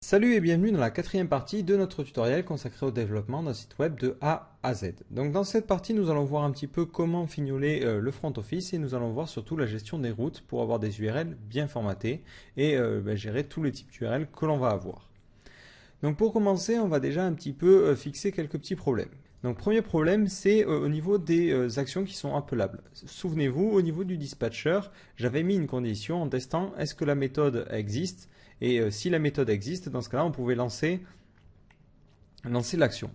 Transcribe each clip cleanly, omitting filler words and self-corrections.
Salut et bienvenue dans la quatrième partie de notre tutoriel consacré au développement d'un site web de A à Z. Donc dans cette partie, nous allons voir un petit peu comment fignoler le front office et nous allons voir surtout la gestion des routes pour avoir des URL bien formatées et gérer tous les types d'URL que l'on va avoir. Donc pour commencer, on va déjà un petit peu fixer quelques petits problèmes. Donc premier problème, c'est au niveau des actions qui sont appelables. Souvenez-vous, au niveau du dispatcher, j'avais mis une condition en testant est-ce que la méthode existe et si la méthode existe, dans ce cas-là, on pouvait lancer l'action.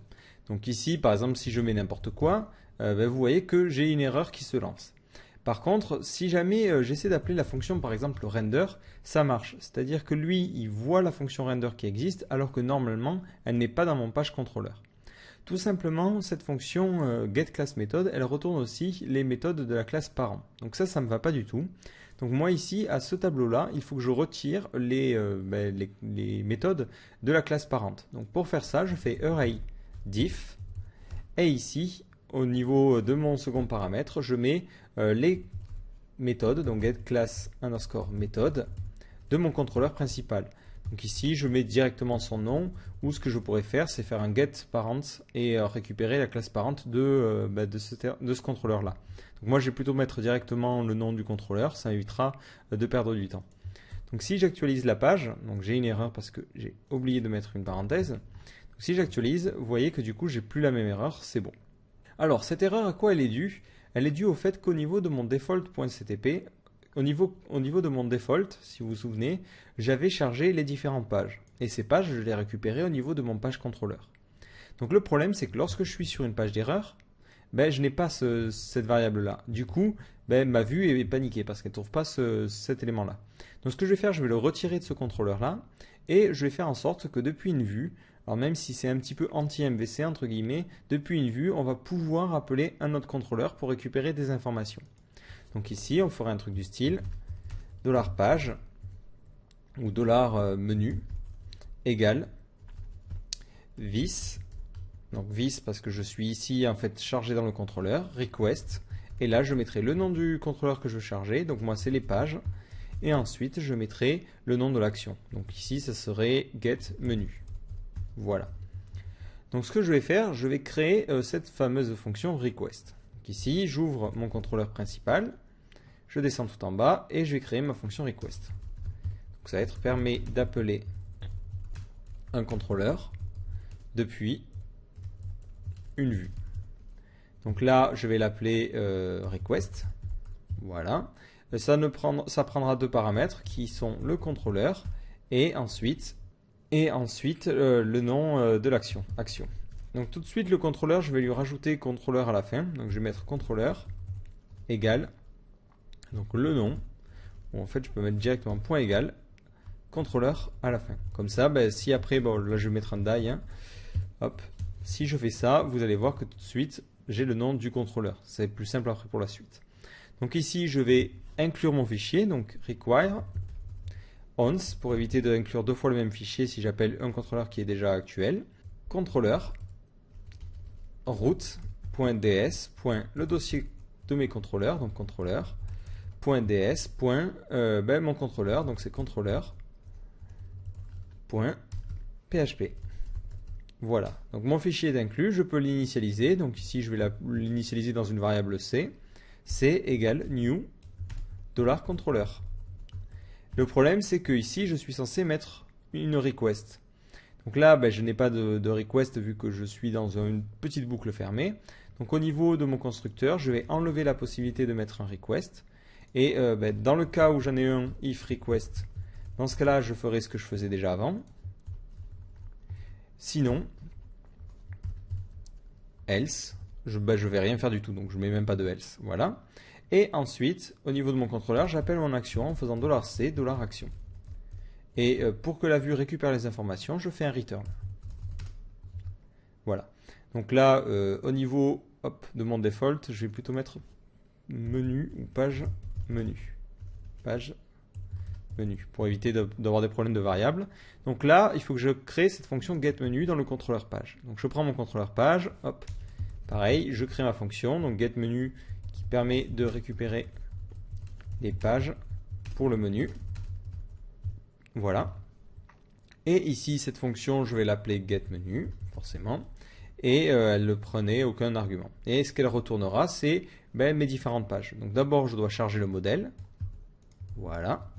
Donc ici, par exemple, si je mets n'importe quoi, vous voyez que j'ai une erreur qui se lance. Par contre, si jamais j'essaie d'appeler la fonction par exemple render, ça marche. C'est-à-dire que lui, il voit la fonction render qui existe alors que normalement, elle n'est pas dans mon page contrôleur. Tout simplement, cette fonction getClassMethod, elle retourne aussi les méthodes de la classe parent. Donc ça ne me va pas du tout. Donc moi ici, à ce tableau-là, il faut que je retire les méthodes de la classe parente. Donc pour faire ça, je fais array diff et ici, au niveau de mon second paramètre, je mets les méthodes, donc getClass underscore méthode, de mon contrôleur principal. Donc ici, je mets directement son nom, ou ce que je pourrais faire, c'est faire un getParent et récupérer la classe parente de ce contrôleur-là. Donc moi, je vais plutôt mettre directement le nom du contrôleur, ça évitera de perdre du temps. Donc si j'actualise la page, donc j'ai une erreur parce que j'ai oublié de mettre une parenthèse. Donc si j'actualise, vous voyez que du coup, j'ai plus la même erreur, c'est bon. Alors, cette erreur, à quoi elle est due? Elle est due au fait qu'au niveau de mon default.ctp, au niveau de mon default, si vous vous souvenez, j'avais chargé les différentes pages. Et ces pages, je les récupérais au niveau de mon page contrôleur. Donc le problème, c'est que lorsque je suis sur une page d'erreur, je n'ai pas cette variable-là. Du coup, ma vue est paniquée parce qu'elle ne trouve pas cet élément-là. Donc ce que je vais faire, je vais le retirer de ce contrôleur-là et je vais faire en sorte que depuis une vue, alors même si c'est un petit peu anti-MVC entre guillemets, depuis une vue, on va pouvoir appeler un autre contrôleur pour récupérer des informations. Donc ici, on ferait un truc du style $page ou $menu égale vis. Donc vis parce que je suis ici en fait chargé dans le contrôleur, request. Et là, je mettrai le nom du contrôleur que je veux charger. Donc moi, c'est les pages. Et ensuite, je mettrai le nom de l'action. Donc ici, ça serait getMenu. Voilà. Donc ce que je vais faire, je vais créer cette fameuse fonction request. Donc ici, j'ouvre mon contrôleur principal. Je descends tout en bas et je vais créer ma fonction request. Donc ça va être permet d'appeler un contrôleur depuis une vue. Donc là, je vais l'appeler request. Voilà. Ça prendra deux paramètres qui sont le contrôleur et ensuite le nom de l'action. Action. Donc tout de suite, le contrôleur, je vais lui rajouter contrôleur à la fin. Donc je vais mettre contrôleur égale. Donc le nom, ou en fait je peux mettre directement point égal, contrôleur à la fin. Comme ça, si après, là je vais mettre un die, hein, hop, si je fais ça, vous allez voir que tout de suite, j'ai le nom du contrôleur. C'est plus simple après pour la suite. Donc ici, je vais inclure mon fichier, donc require once, pour éviter d'inclure deux fois le même fichier si j'appelle un contrôleur qui est déjà actuel. Contrôleur root.ds, le dossier de mes contrôleurs, donc contrôleur, .ds, mon contrôleur, donc c'est contrôleur.php. Voilà, donc mon fichier est inclus, je peux l'initialiser, donc ici je vais l'initialiser dans une variable C, C égale new $controller. Le problème c'est que ici je suis censé mettre une request. Donc là je n'ai pas de request vu que je suis dans une petite boucle fermée. Donc au niveau de mon constructeur, je vais enlever la possibilité de mettre un request. Et dans le cas où j'en ai un if request, dans ce cas-là, je ferai ce que je faisais déjà avant. Sinon, else, je vais rien faire du tout, donc je ne mets même pas de else. Voilà. Et ensuite, au niveau de mon contrôleur, j'appelle mon action en faisant $c, $action. Et pour que la vue récupère les informations, je fais un return. Voilà. Donc là, au niveau de mon default, je vais plutôt mettre menu ou page menu pour éviter d'avoir des problèmes de variables. Donc là, il faut que je crée cette fonction getMenu dans le contrôleur page. Donc je prends mon contrôleur page, hop, pareil, je crée ma fonction, donc getMenu qui permet de récupérer les pages pour le menu. Voilà. Et ici, cette fonction, je vais l'appeler getMenu, forcément. Et elle ne prenait aucun argument. Et ce qu'elle retournera, c'est mes différentes pages. Donc d'abord, je dois charger le modèle. Voilà.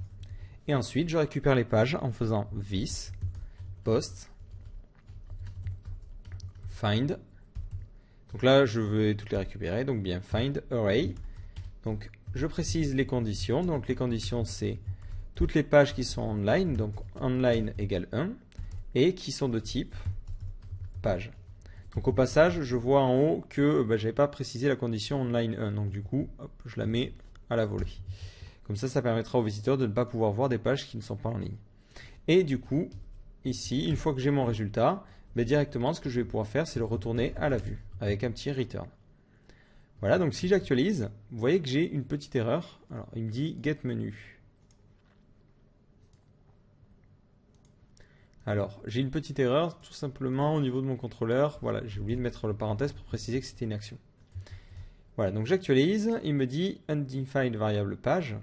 Et ensuite, je récupère les pages en faisant this, post, find. Donc là, je vais toutes les récupérer. Donc bien, find array. Donc je précise les conditions. Donc les conditions, c'est toutes les pages qui sont online. Donc online égale 1. Et qui sont de type page. Donc au passage, je vois en haut que je n'avais pas précisé la condition online 1. Donc du coup, hop, je la mets à la volée. Comme ça permettra aux visiteurs de ne pas pouvoir voir des pages qui ne sont pas en ligne. Et du coup, ici, une fois que j'ai mon résultat, directement, ce que je vais pouvoir faire, c'est le retourner à la vue, avec un petit return. Voilà, donc si j'actualise, vous voyez que j'ai une petite erreur. Alors, il me dit getMenu. Alors, j'ai une petite erreur, tout simplement au niveau de mon contrôleur. Voilà, j'ai oublié de mettre le parenthèse pour préciser que c'était une action. Voilà, donc j'actualise, il me dit undefined variable page.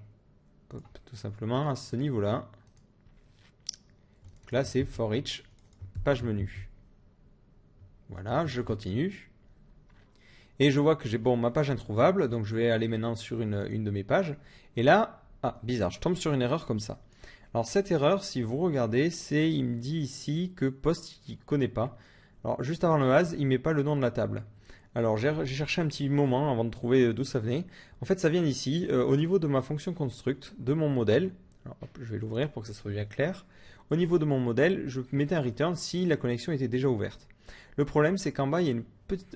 Hop, tout simplement à ce niveau-là. Donc là, c'est for each page menu. Voilà, je continue. Et je vois que j'ai ma page introuvable, donc je vais aller maintenant sur une de mes pages. Et là, bizarre, je tombe sur une erreur comme ça. Alors cette erreur, si vous regardez, il me dit ici que post, il ne connaît pas. Alors juste avant le as, il ne met pas le nom de la table. Alors j'ai cherché un petit moment avant de trouver d'où ça venait. En fait, ça vient d'ici, au niveau de ma fonction construct, de mon modèle. Alors hop, je vais l'ouvrir pour que ça soit bien clair. Au niveau de mon modèle, je mettais un return si la connexion était déjà ouverte. Le problème, c'est qu'en bas, il y a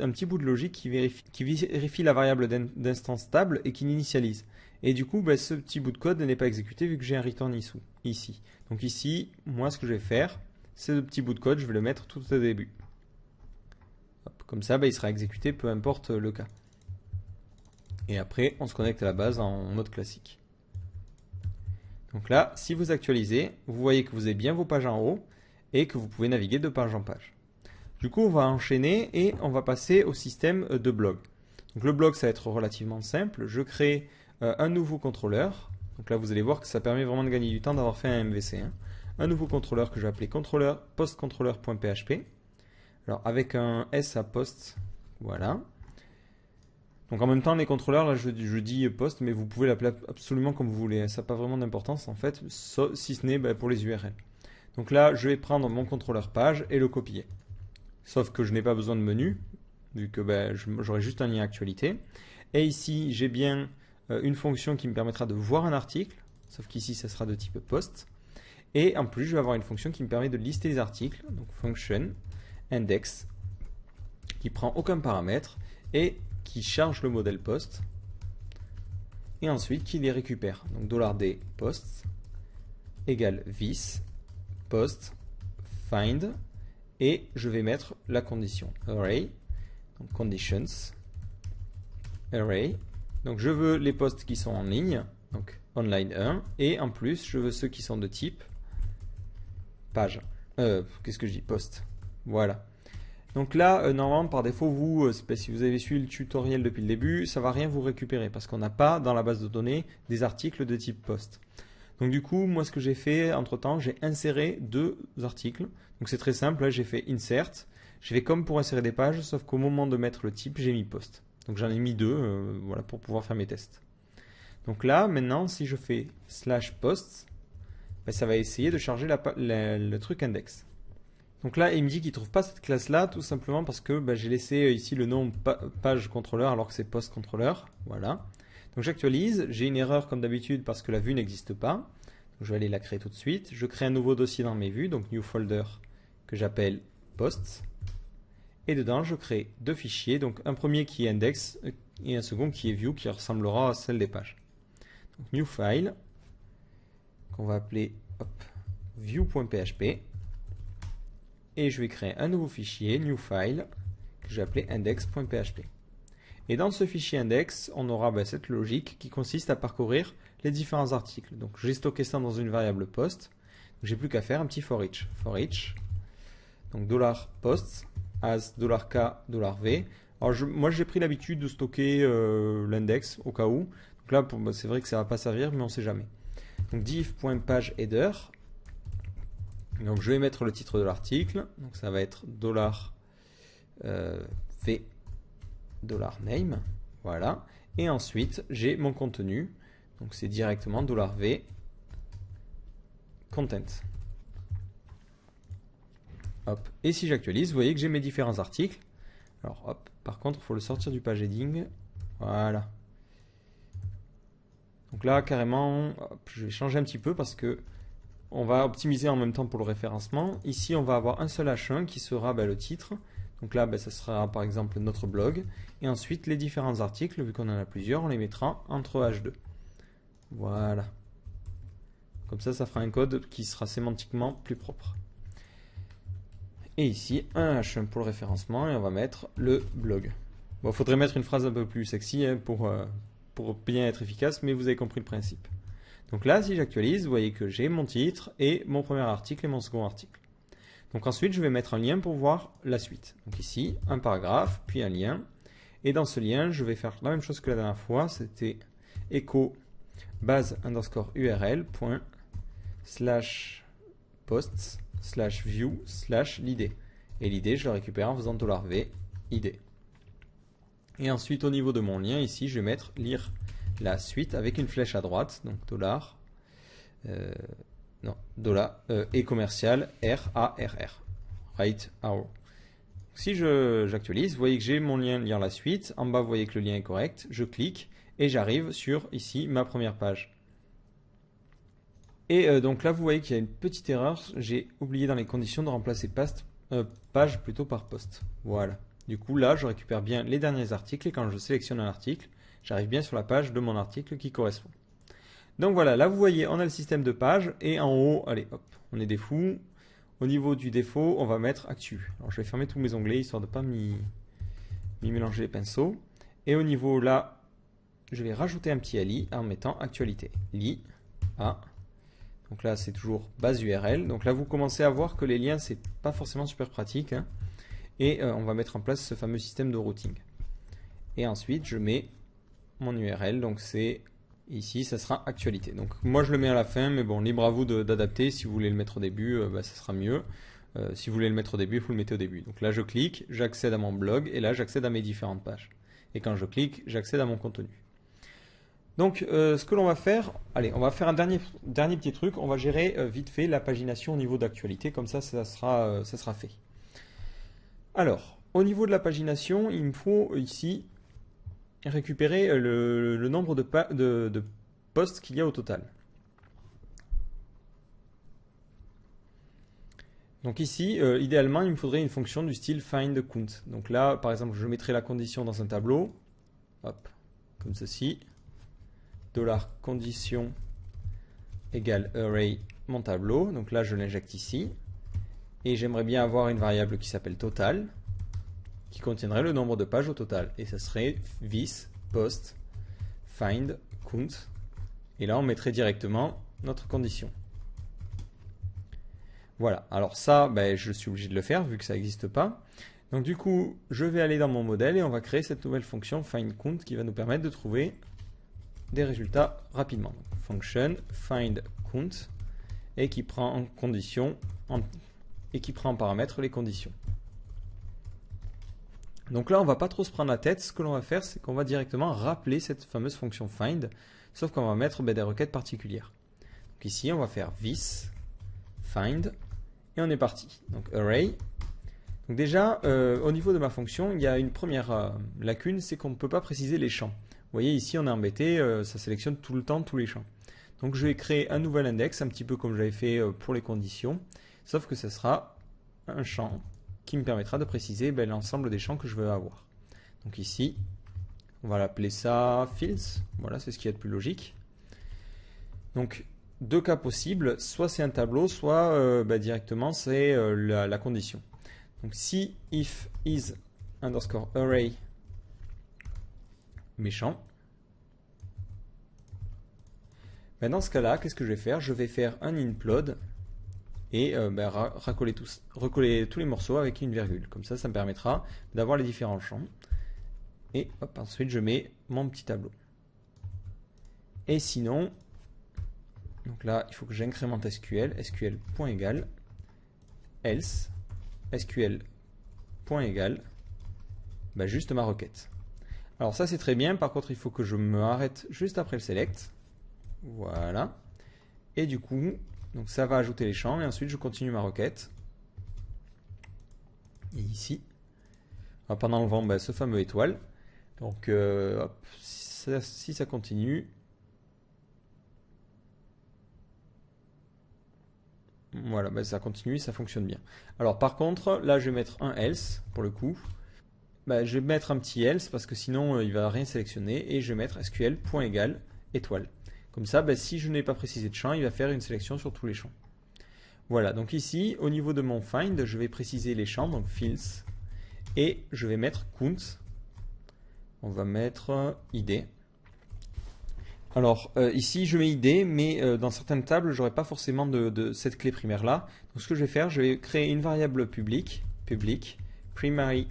un petit bout de logique qui vérifie la variable d'instance stable et qui l'initialise. Et du coup, ce petit bout de code n'est pas exécuté vu que j'ai un return ici. Donc ici, moi, ce que je vais faire, c'est ce petit bout de code, je vais le mettre tout au début. Hop, comme ça, il sera exécuté peu importe le cas. Et après, on se connecte à la base en mode classique. Donc là, si vous actualisez, vous voyez que vous avez bien vos pages en haut et que vous pouvez naviguer de page en page. Du coup, on va enchaîner et on va passer au système de blog. Donc le blog, ça va être relativement simple. Je crée un nouveau contrôleur. Donc là, vous allez voir que ça permet vraiment de gagner du temps d'avoir fait un MVC. Un nouveau contrôleur que je vais appeler postcontroller.php. Alors avec un S à post, voilà. Donc en même temps, les contrôleurs, là je dis post, mais vous pouvez l'appeler absolument comme vous voulez. Ça n'a pas vraiment d'importance en fait, si ce n'est pour les URL. Donc là, je vais prendre mon contrôleur page et le copier. Sauf que je n'ai pas besoin de menu, vu que j'aurai juste un lien actualité. Et ici, j'ai bien une fonction qui me permettra de voir un article, sauf qu'ici, ça sera de type post. Et en plus, je vais avoir une fonction qui me permet de lister les articles, donc function index, qui prend aucun paramètre et qui charge le modèle post. Et ensuite, qui les récupère. Donc $d post égale this post find. Et je vais mettre la condition array, donc conditions, array. Donc je veux les posts qui sont en ligne, donc online 1, et en plus je veux ceux qui sont de type page. Qu'est-ce que je dis? Post. Voilà. Donc là, normalement, par défaut, si vous avez suivi le tutoriel depuis le début, ça ne va rien vous récupérer parce qu'on n'a pas dans la base de données des articles de type post. Donc du coup, moi ce que j'ai fait entre-temps, j'ai inséré deux articles. Donc c'est très simple, là j'ai fait insert. J'ai fait comme pour insérer des pages, sauf qu'au moment de mettre le type, j'ai mis post. Donc j'en ai mis deux, voilà, pour pouvoir faire mes tests. Donc là, maintenant, si je fais /post, ça va essayer de charger le truc index. Donc là, il me dit qu'il ne trouve pas cette classe-là, tout simplement parce que j'ai laissé ici le nom page contrôleur alors que c'est post contrôleur. Voilà. Donc j'actualise, j'ai une erreur comme d'habitude parce que la vue n'existe pas. Donc je vais aller la créer tout de suite. Je crée un nouveau dossier dans mes vues, donc new folder que j'appelle posts. Et dedans, je crée deux fichiers, donc un premier qui est index et un second qui est view qui ressemblera à celle des pages. Donc new file qu'on va appeler view.php. Et je vais créer un nouveau fichier, new file, que je vais appeler index.php. Et dans ce fichier index, on aura cette logique qui consiste à parcourir les différents articles. Donc j'ai stocké ça dans une variable post. J'ai plus qu'à faire un petit for each. For each, donc $posts as $k $v. Alors moi j'ai pris l'habitude de stocker l'index au cas où. Donc là c'est vrai que ça va pas servir, mais on sait jamais. Donc div.pageHeader, Donc je vais mettre le titre de l'article, donc ça va être $v $name, voilà. Et ensuite j'ai mon contenu, donc c'est directement $v content. Hop. Et si j'actualise, vous voyez que j'ai mes différents articles. Alors hop, par contre il faut le sortir du page heading, voilà. Donc là carrément, hop, je vais changer un petit peu parce que on va optimiser en même temps pour le référencement. Ici, on va avoir un seul H1 qui sera le titre. Donc là, ça sera par exemple notre blog. Et ensuite, les différents articles, vu qu'on en a plusieurs, on les mettra entre H2. Voilà. Comme ça fera un code qui sera sémantiquement plus propre. Et ici, un H1 pour le référencement et on va mettre le blog. Bon, il faudrait mettre une phrase un peu plus sexy pour bien être efficace, mais vous avez compris le principe. Donc là, si j'actualise, vous voyez que j'ai mon titre et mon premier article et mon second article. Donc ensuite, je vais mettre un lien pour voir la suite. Donc ici, un paragraphe, puis un lien. Et dans ce lien, je vais faire la même chose que la dernière fois. C'était echo base_url.posts/view/l'id. Et l'id, je le récupère en faisant $v id. Et ensuite, au niveau de mon lien, ici, je vais mettre lire la suite avec une flèche à droite, donc et commercial RARR, right arrow. Si j'actualise, vous voyez que j'ai mon lien lire la suite. En bas, vous voyez que le lien est correct. Je clique et j'arrive sur ici ma première page. Et donc là, vous voyez qu'il y a une petite erreur. J'ai oublié dans les conditions de remplacer page plutôt par post. Voilà. Du coup, là, je récupère bien les derniers articles et quand je sélectionne un article, j'arrive bien sur la page de mon article qui correspond. Donc voilà, là vous voyez, on a le système de page et en haut, allez hop, on est des fous. Au niveau du défaut, on va mettre actu. Alors je vais fermer tous mes onglets histoire de ne pas m'y mélanger les pinceaux. Et au niveau là, je vais rajouter un petit ali en mettant actualité. Li, A. Donc là c'est toujours base URL. Donc là vous commencez à voir que les liens c'est pas forcément super pratique. Hein. Et on va mettre en place ce fameux système de routing. Et ensuite je mets mon URL, donc c'est ici, ça sera actualité. Donc moi je le mets à la fin, mais bon, libre à vous d'adapter. Si vous voulez le mettre au début, ça sera mieux. Si vous voulez le mettre au début, vous le mettez au début. Donc là je clique, j'accède à mon blog et là j'accède à mes différentes pages. Et quand je clique, j'accède à mon contenu. Donc ce que l'on va faire, allez, on va faire un dernier petit truc. On va gérer vite fait la pagination au niveau d'actualité, comme ça sera fait. Alors, au niveau de la pagination, il me faut ici récupérer le nombre de posts qu'il y a au total. Donc ici, idéalement, il me faudrait une fonction du style findCount. Donc là, par exemple, je mettrai la condition dans un tableau, hop, comme ceci, $condition égale array mon tableau. Donc là, je l'injecte ici. Et j'aimerais bien avoir une variable qui s'appelle total, qui contiendrait le nombre de pages au total. Et ça serait this post find count. Et là, on mettrait directement notre condition. Voilà. Alors ça, je suis obligé de le faire vu que ça n'existe pas. Donc du coup, je vais aller dans mon modèle et on va créer cette nouvelle fonction find count qui va nous permettre de trouver des résultats rapidement. Donc, function find count et qui prend en condition et qui prend en paramètre les conditions. Donc là, on va pas trop se prendre la tête. Ce que l'on va faire, c'est qu'on va directement rappeler cette fameuse fonction find, sauf qu'on va mettre des requêtes particulières. Donc ici, on va faire this find et on est parti. Donc array. Donc déjà, au niveau de ma fonction, il y a une première lacune, c'est qu'on ne peut pas préciser les champs. Vous voyez ici, on est embêté, ça sélectionne tout le temps tous les champs. Donc je vais créer un nouvel index, un petit peu comme j'avais fait pour les conditions, sauf que ce sera un champ qui me permettra de préciser l'ensemble des champs que je veux avoir. Donc ici, on va l'appeler ça fields. Voilà, c'est ce qu'il y a de plus logique. Donc deux cas possibles, soit c'est un tableau, soit directement c'est la condition. Donc si if is underscore array méchant, dans ce cas-là, qu'est-ce que je vais faire? Je vais faire un implode et recoller tous les morceaux avec une virgule. Comme ça, ça me permettra d'avoir les différents champs. Et hop, ensuite, je mets mon petit tableau. Et sinon, donc là, il faut que j'incrémente SQL, sql.egal. else SQL.égal juste ma requête. Alors ça c'est très bien, par contre il faut que je me arrête juste après le select. Voilà. Et du coup, donc ça va ajouter les champs et ensuite je continue ma requête. Et ici, en enlevant ce fameux étoile. Donc hop, si ça continue. Voilà, ça continue, ça fonctionne bien. Alors par contre, là je vais mettre un else pour le coup. Je vais mettre un petit else parce que sinon il va rien sélectionner et je vais mettre SQL.égal étoile. Comme ça, si je n'ai pas précisé de champ, il va faire une sélection sur tous les champs. Voilà, donc ici, au niveau de mon find, je vais préciser les champs, donc fields, et je vais mettre count. On va mettre id. Alors ici, je mets id, mais dans certaines tables, j'aurai pas forcément de cette clé primaire là. Donc ce que je vais faire, je vais créer une variable public primary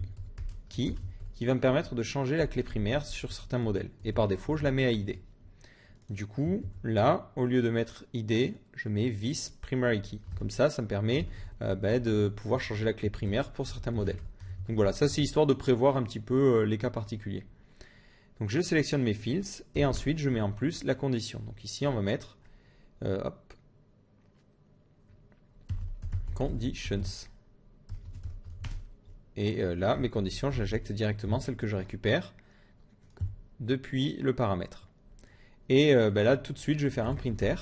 key, qui va me permettre de changer la clé primaire sur certains modèles. Et par défaut, je la mets à id. Du coup, là, au lieu de mettre id, je mets this primary key. Comme ça, ça me permet de pouvoir changer la clé primaire pour certains modèles. Donc voilà, ça c'est histoire de prévoir un petit peu les cas particuliers. Donc je sélectionne mes fields et ensuite je mets en plus la condition. Donc ici, on va mettre conditions. Et là, mes conditions, j'injecte directement celles que je récupère depuis le paramètre. Et là, tout de suite, je vais faire un printer.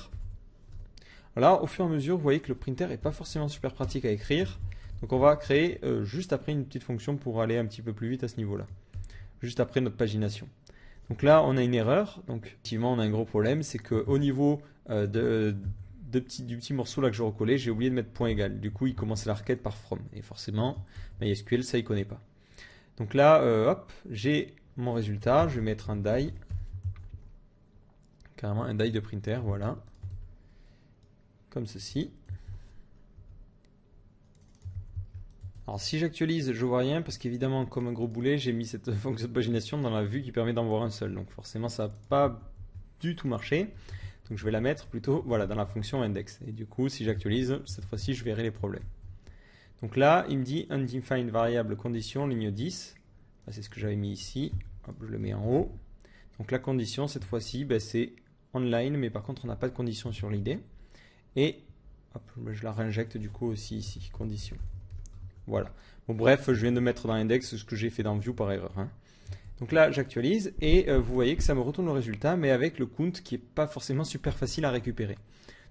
Là, au fur et à mesure, vous voyez que le printer n'est pas forcément super pratique à écrire. Donc on va créer juste après une petite fonction pour aller un petit peu plus vite à ce niveau-là. Juste après notre pagination. Donc là, on a une erreur. Donc effectivement, on a un gros problème. C'est qu'au niveau du petit morceau là que je recollais, j'ai oublié de mettre point égal. Du coup, il commence la requête par from. Et forcément, MySQL, ça, il ne connaît pas. Donc là, hop, j'ai mon résultat. Je vais mettre un die. Carrément un die de printer, voilà. Comme ceci. Alors si j'actualise, je vois rien parce qu'évidemment, comme un gros boulet, j'ai mis cette fonction de pagination dans la vue qui permet d'en voir un seul. Donc forcément, ça n'a pas du tout marché. Donc je vais la mettre plutôt dans la fonction index. Et du coup, si j'actualise, cette fois-ci, je verrai les problèmes. Donc là, il me dit undefined variable condition, ligne 10. C'est ce que j'avais mis ici. Hop, je le mets en haut. Donc la condition, cette fois-ci, c'est online, mais par contre, on n'a pas de condition sur l'id. Et hop, je la réinjecte du coup aussi ici, condition. Voilà. Bon, bref, je viens de mettre dans l'index ce que j'ai fait dans view par erreur. Donc là, j'actualise et vous voyez que ça me retourne le résultat, mais avec le count qui n'est pas forcément super facile à récupérer.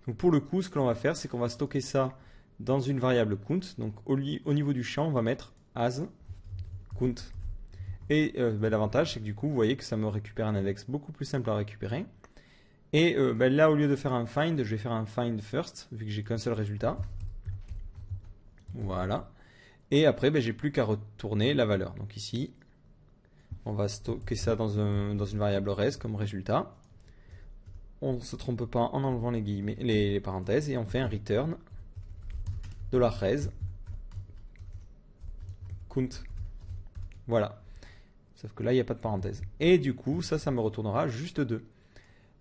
Donc pour le coup, ce que l'on va faire, c'est qu'on va stocker ça dans une variable count. Donc au niveau du champ, on va mettre as count. Et l'avantage, c'est que du coup, vous voyez que ça me récupère un index beaucoup plus simple à récupérer. Et là, au lieu de faire un find, je vais faire un find first, vu que j'ai qu'un seul résultat. Voilà. Et après, j'ai plus qu'à retourner la valeur. Donc ici, on va stocker ça dans une variable res comme résultat. On ne se trompe pas en enlevant les guillemets, les parenthèses, et on fait un return de la res count. Voilà. Sauf que là, il n'y a pas de parenthèse. Et du coup, ça me retournera juste 2.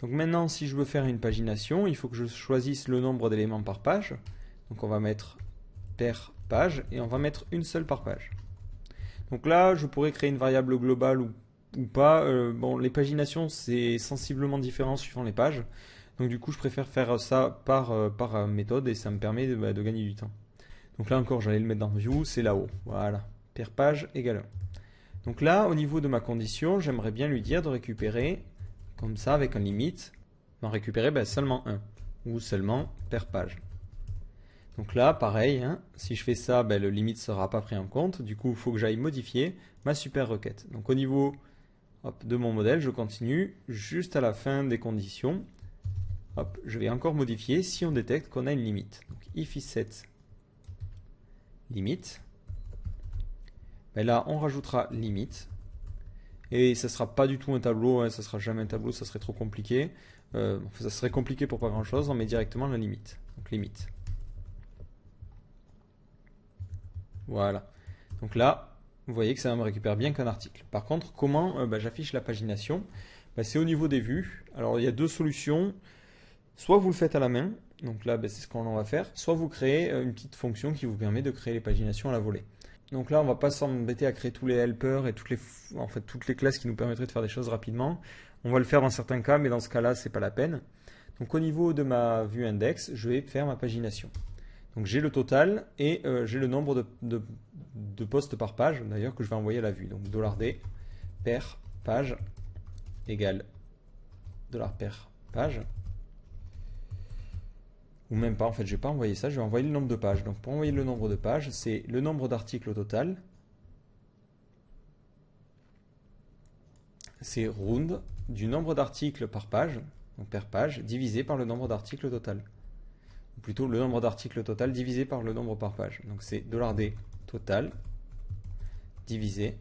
Donc maintenant, si je veux faire une pagination, il faut que je choisisse le nombre d'éléments par page. Donc on va mettre per page et on va mettre une seule par page. Donc là, je pourrais créer une variable globale ou pas. Bon, les paginations, c'est sensiblement différent suivant les pages. Donc du coup, je préfère faire ça par méthode et ça me permet de gagner du temps. Donc là encore, j'allais le mettre dans View, c'est là-haut. Voilà, per page égale 1. Donc là, au niveau de ma condition, j'aimerais bien lui dire de récupérer, comme ça, avec un limite, d'en récupérer seulement 1, ou seulement per page. Donc là, pareil, si je fais ça, le limite ne sera pas pris en compte. Du coup, il faut que j'aille modifier ma super requête. Donc au niveau de mon modèle, je continue juste à la fin des conditions. Hop, je vais encore modifier si on détecte qu'on a une limite. Donc if is set limite. Là, on rajoutera limite. Et ça ne sera pas du tout un tableau, ça ne sera jamais un tableau, ça serait trop compliqué. Ça serait compliqué pour pas grand chose, on met directement la limite. Donc limite. Voilà. Donc là, vous voyez que ça me récupère bien qu'un article. Par contre, comment j'affiche la pagination? C'est au niveau des vues. Alors il y a deux solutions. Soit vous le faites à la main, Donc là, ben, c'est ce qu'on va faire. Soit vous créez une petite fonction qui vous permet de créer les paginations à la volée. Donc là, on va pas s'embêter à créer tous les helpers et toutes les classes qui nous permettraient de faire des choses rapidement. On va le faire dans certains cas, mais dans ce cas-là, c'est pas la peine. Donc au niveau de ma vue index, je vais faire ma pagination. Donc j'ai le total et j'ai le nombre de postes par page, d'ailleurs, que je vais envoyer à la vue. Donc $d per page égale $per page. Ou même pas, en fait, je ne vais pas envoyer ça, je vais envoyer le nombre de pages. Donc pour envoyer le nombre de pages, c'est le nombre d'articles au total. C'est round du nombre d'articles par page, donc per page, divisé par le nombre d'articles total. Ou plutôt le nombre d'articles total divisé par le nombre par page. Donc c'est $d total divisé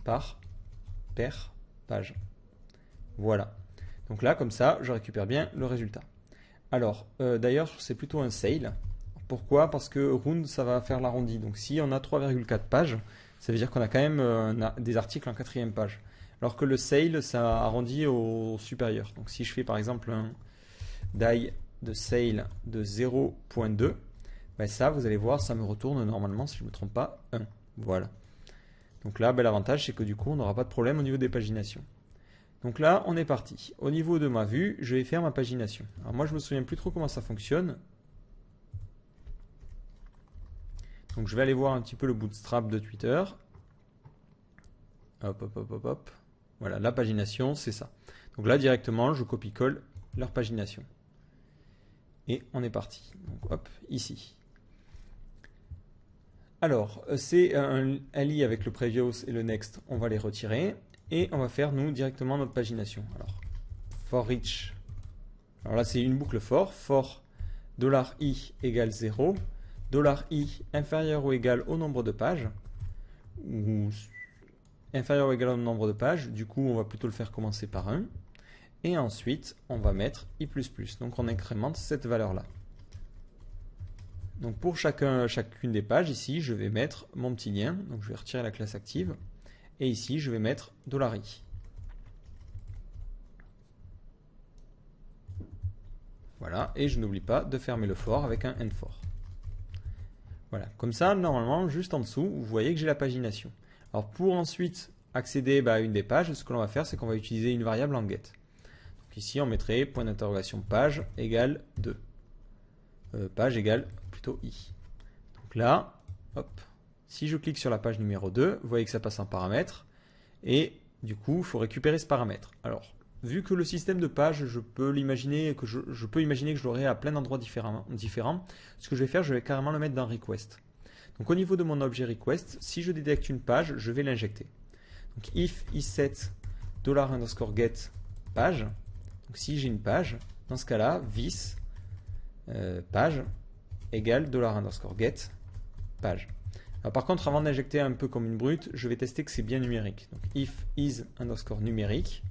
par per page. Voilà. Donc là, comme ça, je récupère bien le résultat. Alors, d'ailleurs, c'est plutôt un sale. Pourquoi? Parce que round, ça va faire l'arrondi. Donc si on a 3,4 pages, ça veut dire qu'on a quand même des articles en quatrième page. Alors que le sale, ça arrondit au supérieur. Donc si je fais par exemple un die de sale de 0.2, ben ça, vous allez voir, ça me retourne normalement, si je ne me trompe pas, 1. Voilà. Donc là, ben, l'avantage, c'est que du coup, on n'aura pas de problème au niveau des paginations. Donc là, on est parti. Au niveau de ma vue, je vais faire ma pagination. Alors moi, je me souviens plus trop comment ça fonctionne. Donc je vais aller voir un petit peu le bootstrap de Twitter. Hop, hop, hop, hop, hop. Voilà, la pagination, c'est ça. Donc là, directement, je copie-colle leur pagination. Et on est parti. Donc hop, ici. Alors, c'est un lit avec le previous et le next, on va les retirer. Et on va faire, nous, directement notre pagination. Alors, for each. Alors là, c'est une boucle for $i égale 0, $i inférieur ou égal au nombre de pages, ou inférieur ou égal au nombre de pages. Du coup, on va plutôt le faire commencer par 1. Et ensuite, on va mettre i++. Donc, on incrémente cette valeur-là. Donc, pour chacune des pages, ici, je vais mettre mon petit lien. Donc, je vais retirer la classe active. Et ici, je vais mettre $i. Voilà, et je n'oublie pas de fermer le for avec un end for. Voilà, comme ça, normalement, juste en dessous, vous voyez que j'ai la pagination. Alors, pour ensuite accéder à une des pages, ce que l'on va faire, c'est qu'on va utiliser une variable en get. Donc ici, on mettrait point d'interrogation page égale 2. Page égale plutôt i. Donc là, hop. Si je clique sur la page numéro 2, vous voyez que ça passe en paramètre. Et du coup, il faut récupérer ce paramètre. Alors, vu que le système de page, je peux imaginer que je l'aurai à plein d'endroits différents, ce que je vais faire, je vais carrément le mettre dans request. Donc au niveau de mon objet request, si je détecte une page, je vais l'injecter. Donc if isset $_get page. Donc si j'ai une page, dans ce cas-là, this page égale $_get page. Alors, par contre, avant d'injecter un peu comme une brute, je vais tester que c'est bien numérique. Donc if is_numérique,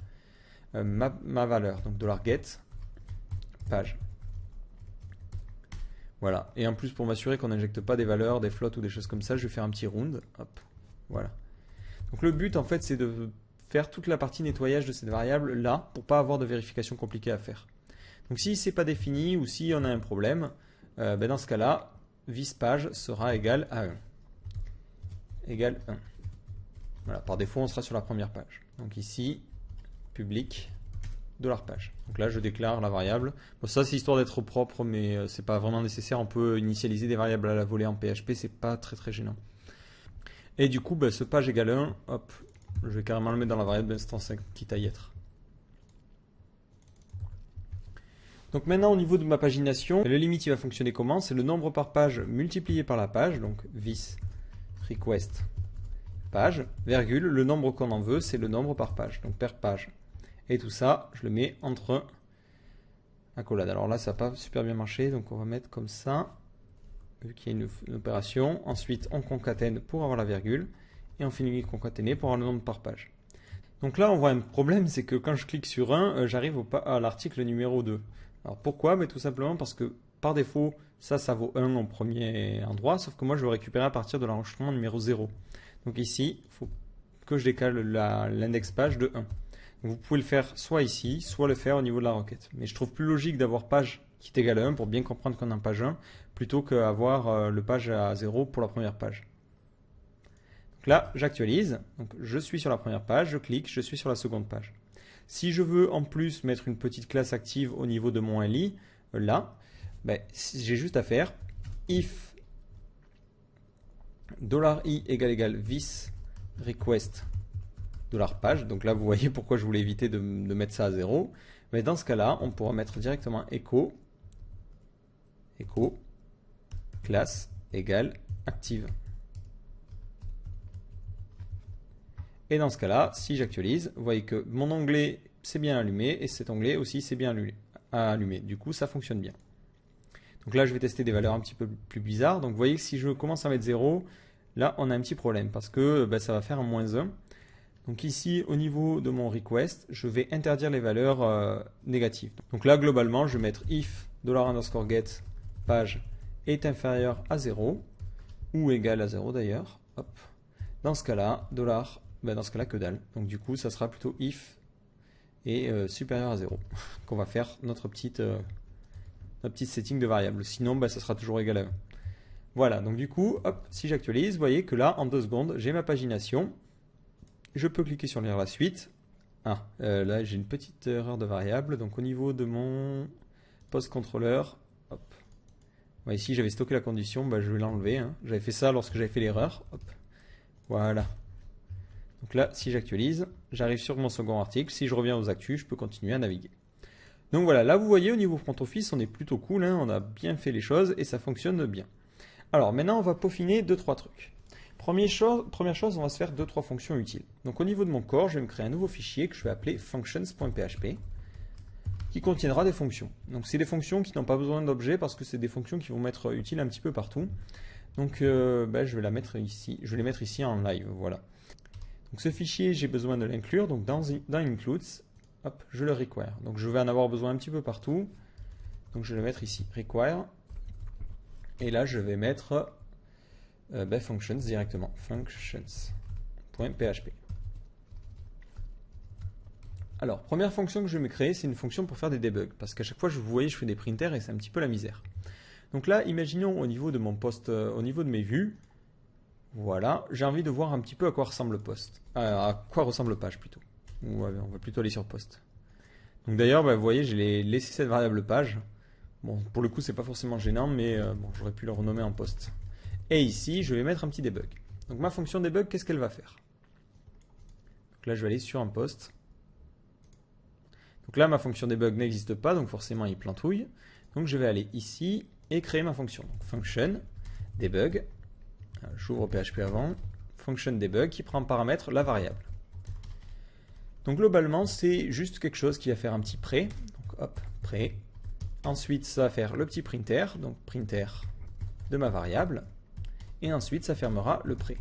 ma valeur, donc $get page. Voilà. Et en plus, pour m'assurer qu'on n'injecte pas des valeurs, des flottes ou des choses comme ça, je vais faire un petit round. Hop. Voilà. Donc le but, en fait, c'est de faire toute la partie nettoyage de cette variable là, pour pas avoir de vérification compliquée à faire. Donc si c'est pas défini ou si on a un problème, dans ce cas-là, this_page sera égal à 1. Égal 1. Voilà, par défaut, on sera sur la première page. Donc ici, public $page. Donc là, je déclare la variable. Bon, ça, c'est histoire d'être propre, mais c'est pas vraiment nécessaire. On peut initialiser des variables à la volée en PHP, c'est pas très gênant. Et du coup, ce page égale 1, hop, je vais carrément le mettre dans la variable d'instance quitte à y être. Donc maintenant, au niveau de ma pagination, le limite il va fonctionner comment? C'est le nombre par page multiplié par la page, donc this request page, virgule, le nombre qu'on en veut, c'est le nombre par page, donc per page. Et tout ça, je le mets entre accolades. Alors là, ça n'a pas super bien marché, donc on va mettre comme ça, vu qu'il y a une opération. Ensuite, on concatène pour avoir la virgule, et on finit de concaténer pour avoir le nombre par page. Donc là, on voit un problème, c'est que quand je clique sur 1, j'arrive à l'article numéro 2. Alors pourquoi? Tout simplement parce que par défaut, ça vaut 1 au premier endroit, sauf que moi, je veux récupérer à partir de l'enregistrement numéro 0. Donc ici, il faut que je décale l'index page de 1. Donc vous pouvez le faire soit ici, soit le faire au niveau de la requête. Mais je trouve plus logique d'avoir page qui est égal à 1 pour bien comprendre qu'on est en page 1, plutôt qu'avoir le page à 0 pour la première page. Donc là, j'actualise, donc je suis sur la première page, je clique, je suis sur la seconde page. Si je veux en plus mettre une petite classe active au niveau de mon LI, là, ben, j'ai juste à faire if $i égale this request $page. Donc là, vous voyez pourquoi je voulais éviter de mettre ça à 0. Mais dans ce cas-là, on pourra mettre directement echo classe égale active. Et dans ce cas-là, si j'actualise, vous voyez que mon onglet c'est bien allumé et cet onglet aussi c'est bien allumé. Du coup, ça fonctionne bien. Donc là, je vais tester des valeurs un petit peu plus bizarres. Donc vous voyez que si je commence à mettre 0, là, on a un petit problème parce que ça va faire un -1. Donc ici, au niveau de mon request, je vais interdire les valeurs négatives. Donc là, globalement, je vais mettre if $_get page est inférieur à 0 ou égal à 0 d'ailleurs. Dans ce cas-là, dans ce cas-là, que dalle. Donc du coup, ça sera plutôt if est supérieur à 0 qu'on va faire notre petite setting de variable. Sinon, ça sera toujours égal à 1. Voilà, donc du coup, si j'actualise, vous voyez que là, en 2 secondes, j'ai ma pagination. Je peux cliquer sur lire la suite. Là, j'ai une petite erreur de variable. Donc au niveau de mon post controller, ici, j'avais stocké la condition, je vais l'enlever. J'avais fait ça lorsque j'avais fait l'erreur. Voilà. Donc là, si j'actualise, j'arrive sur mon second article. Si je reviens aux actus, je peux continuer à naviguer. Donc voilà, là vous voyez au niveau front office, on est plutôt cool, on a bien fait les choses et ça fonctionne bien. Alors maintenant, on va peaufiner 2-3 trucs. Première chose, on va se faire 2-3 fonctions utiles. Donc au niveau de mon corps, je vais me créer un nouveau fichier que je vais appeler functions.php qui contiendra des fonctions. Donc c'est des fonctions qui n'ont pas besoin d'objets parce que c'est des fonctions qui vont m'être utiles un petit peu partout. Donc je vais les mettre ici en live, voilà. Donc ce fichier, j'ai besoin de l'inclure, donc dans includes, je le require. Donc je vais en avoir besoin un petit peu partout. Donc je vais le mettre ici, require. Et là, je vais mettre functions directement, functions.php. Alors, première fonction que je vais me créer, c'est une fonction pour faire des debugs. Parce qu'à chaque fois, vous voyez, je fais des printers et c'est un petit peu la misère. Donc là, imaginons au niveau de mon post, au niveau de mes vues, voilà, j'ai envie de voir un petit peu à quoi ressemble le post. À quoi ressemble le page plutôt. On va plutôt aller sur post. Donc d'ailleurs, vous voyez, j'ai laissé cette variable page. Bon, pour le coup, c'est pas forcément gênant, mais j'aurais pu le renommer en post. Et ici, je vais mettre un petit debug. Donc ma fonction debug, qu'est-ce qu'elle va faire? Donc là, je vais aller sur un post. Donc là, ma fonction debug n'existe pas, donc forcément, il plantouille. Donc je vais aller ici et créer ma fonction. Donc, function debug. J'ouvre PHP avant. Function debug qui prend en paramètre la variable. Donc globalement, c'est juste quelque chose qui va faire un petit pré. Donc hop, pré. Ensuite, ça va faire le petit printer, donc printer de ma variable. Et ensuite, ça fermera le pré.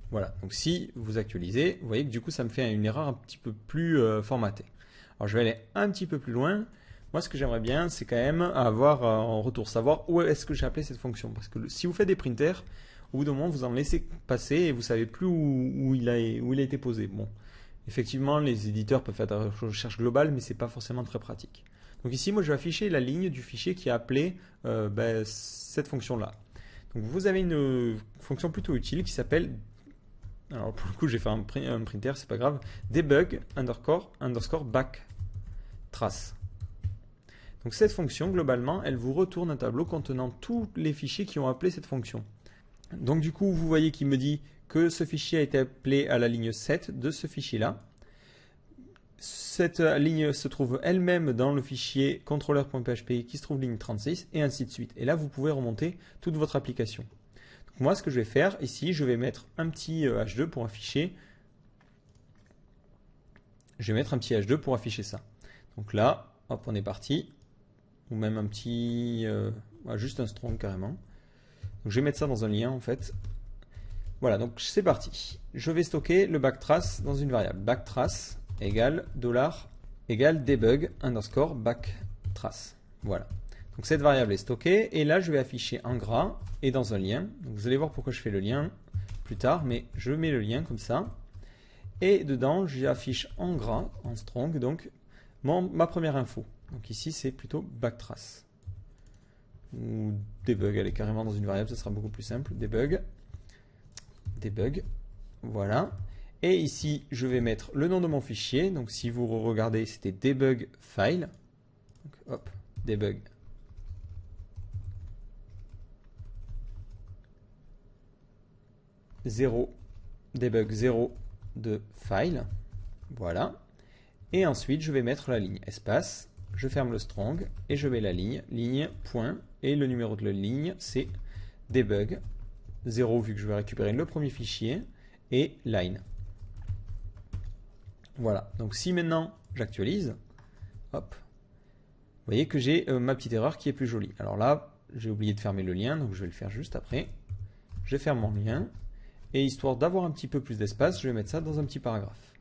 Voilà, donc si vous actualisez, vous voyez que du coup, ça me fait une erreur un petit peu plus formatée. Alors je vais aller un petit peu plus loin. Moi, ce que j'aimerais bien, c'est quand même avoir en retour, savoir où est-ce que j'ai appelé cette fonction. Parce que si vous faites des printers, au bout d'un moment, vous en laissez passer et vous ne savez plus où il a été posé. Bon, effectivement, les éditeurs peuvent faire des recherches globales, mais ce n'est pas forcément très pratique. Donc ici, moi, je vais afficher la ligne du fichier qui a appelé cette fonction-là. Donc vous avez une fonction plutôt utile qui s'appelle, alors pour le coup, j'ai fait un printer, c'est pas grave, debug underscore back trace. Donc cette fonction, globalement, elle vous retourne un tableau contenant tous les fichiers qui ont appelé cette fonction. Donc du coup, vous voyez qu'il me dit que ce fichier a été appelé à la ligne 7 de ce fichier-là. Cette ligne se trouve elle-même dans le fichier controller.php qui se trouve ligne 36 et ainsi de suite. Et là, vous pouvez remonter toute votre application. Donc moi, ce que je vais faire ici, je vais mettre un petit H2 pour afficher. Je vais mettre un petit H2 pour afficher ça. Donc là, hop, on est parti. Ou même un petit, juste un strong carrément. Donc je vais mettre ça dans un lien en fait. Voilà, donc c'est parti. Je vais stocker le backtrace dans une variable. Backtrace égale $debug underscore backtrace. Voilà. Donc cette variable est stockée et là je vais afficher en gras et dans un lien. Donc vous allez voir pourquoi je fais le lien plus tard, mais je mets le lien comme ça. Et dedans j'affiche en gras, en strong, donc ma première info. Donc ici, c'est plutôt backtrace. Ou debug, elle est carrément dans une variable, ça sera beaucoup plus simple. Debug. Debug. Voilà. Et ici, je vais mettre le nom de mon fichier. Donc si vous regardez, c'était debug file. Donc, hop, debug. Debug 0 de file. Voilà. Et ensuite, je vais mettre la ligne espace. Je ferme le strong et je mets la ligne. Ligne, point. Et le numéro de la ligne, c'est debug 0 vu que je vais récupérer le premier fichier. Et line. Voilà. Donc si maintenant j'actualise, hop, vous voyez que j'ai ma petite erreur qui est plus jolie. Alors là, j'ai oublié de fermer le lien, donc je vais le faire juste après. Je ferme mon lien. Et histoire d'avoir un petit peu plus d'espace, je vais mettre ça dans un petit paragraphe.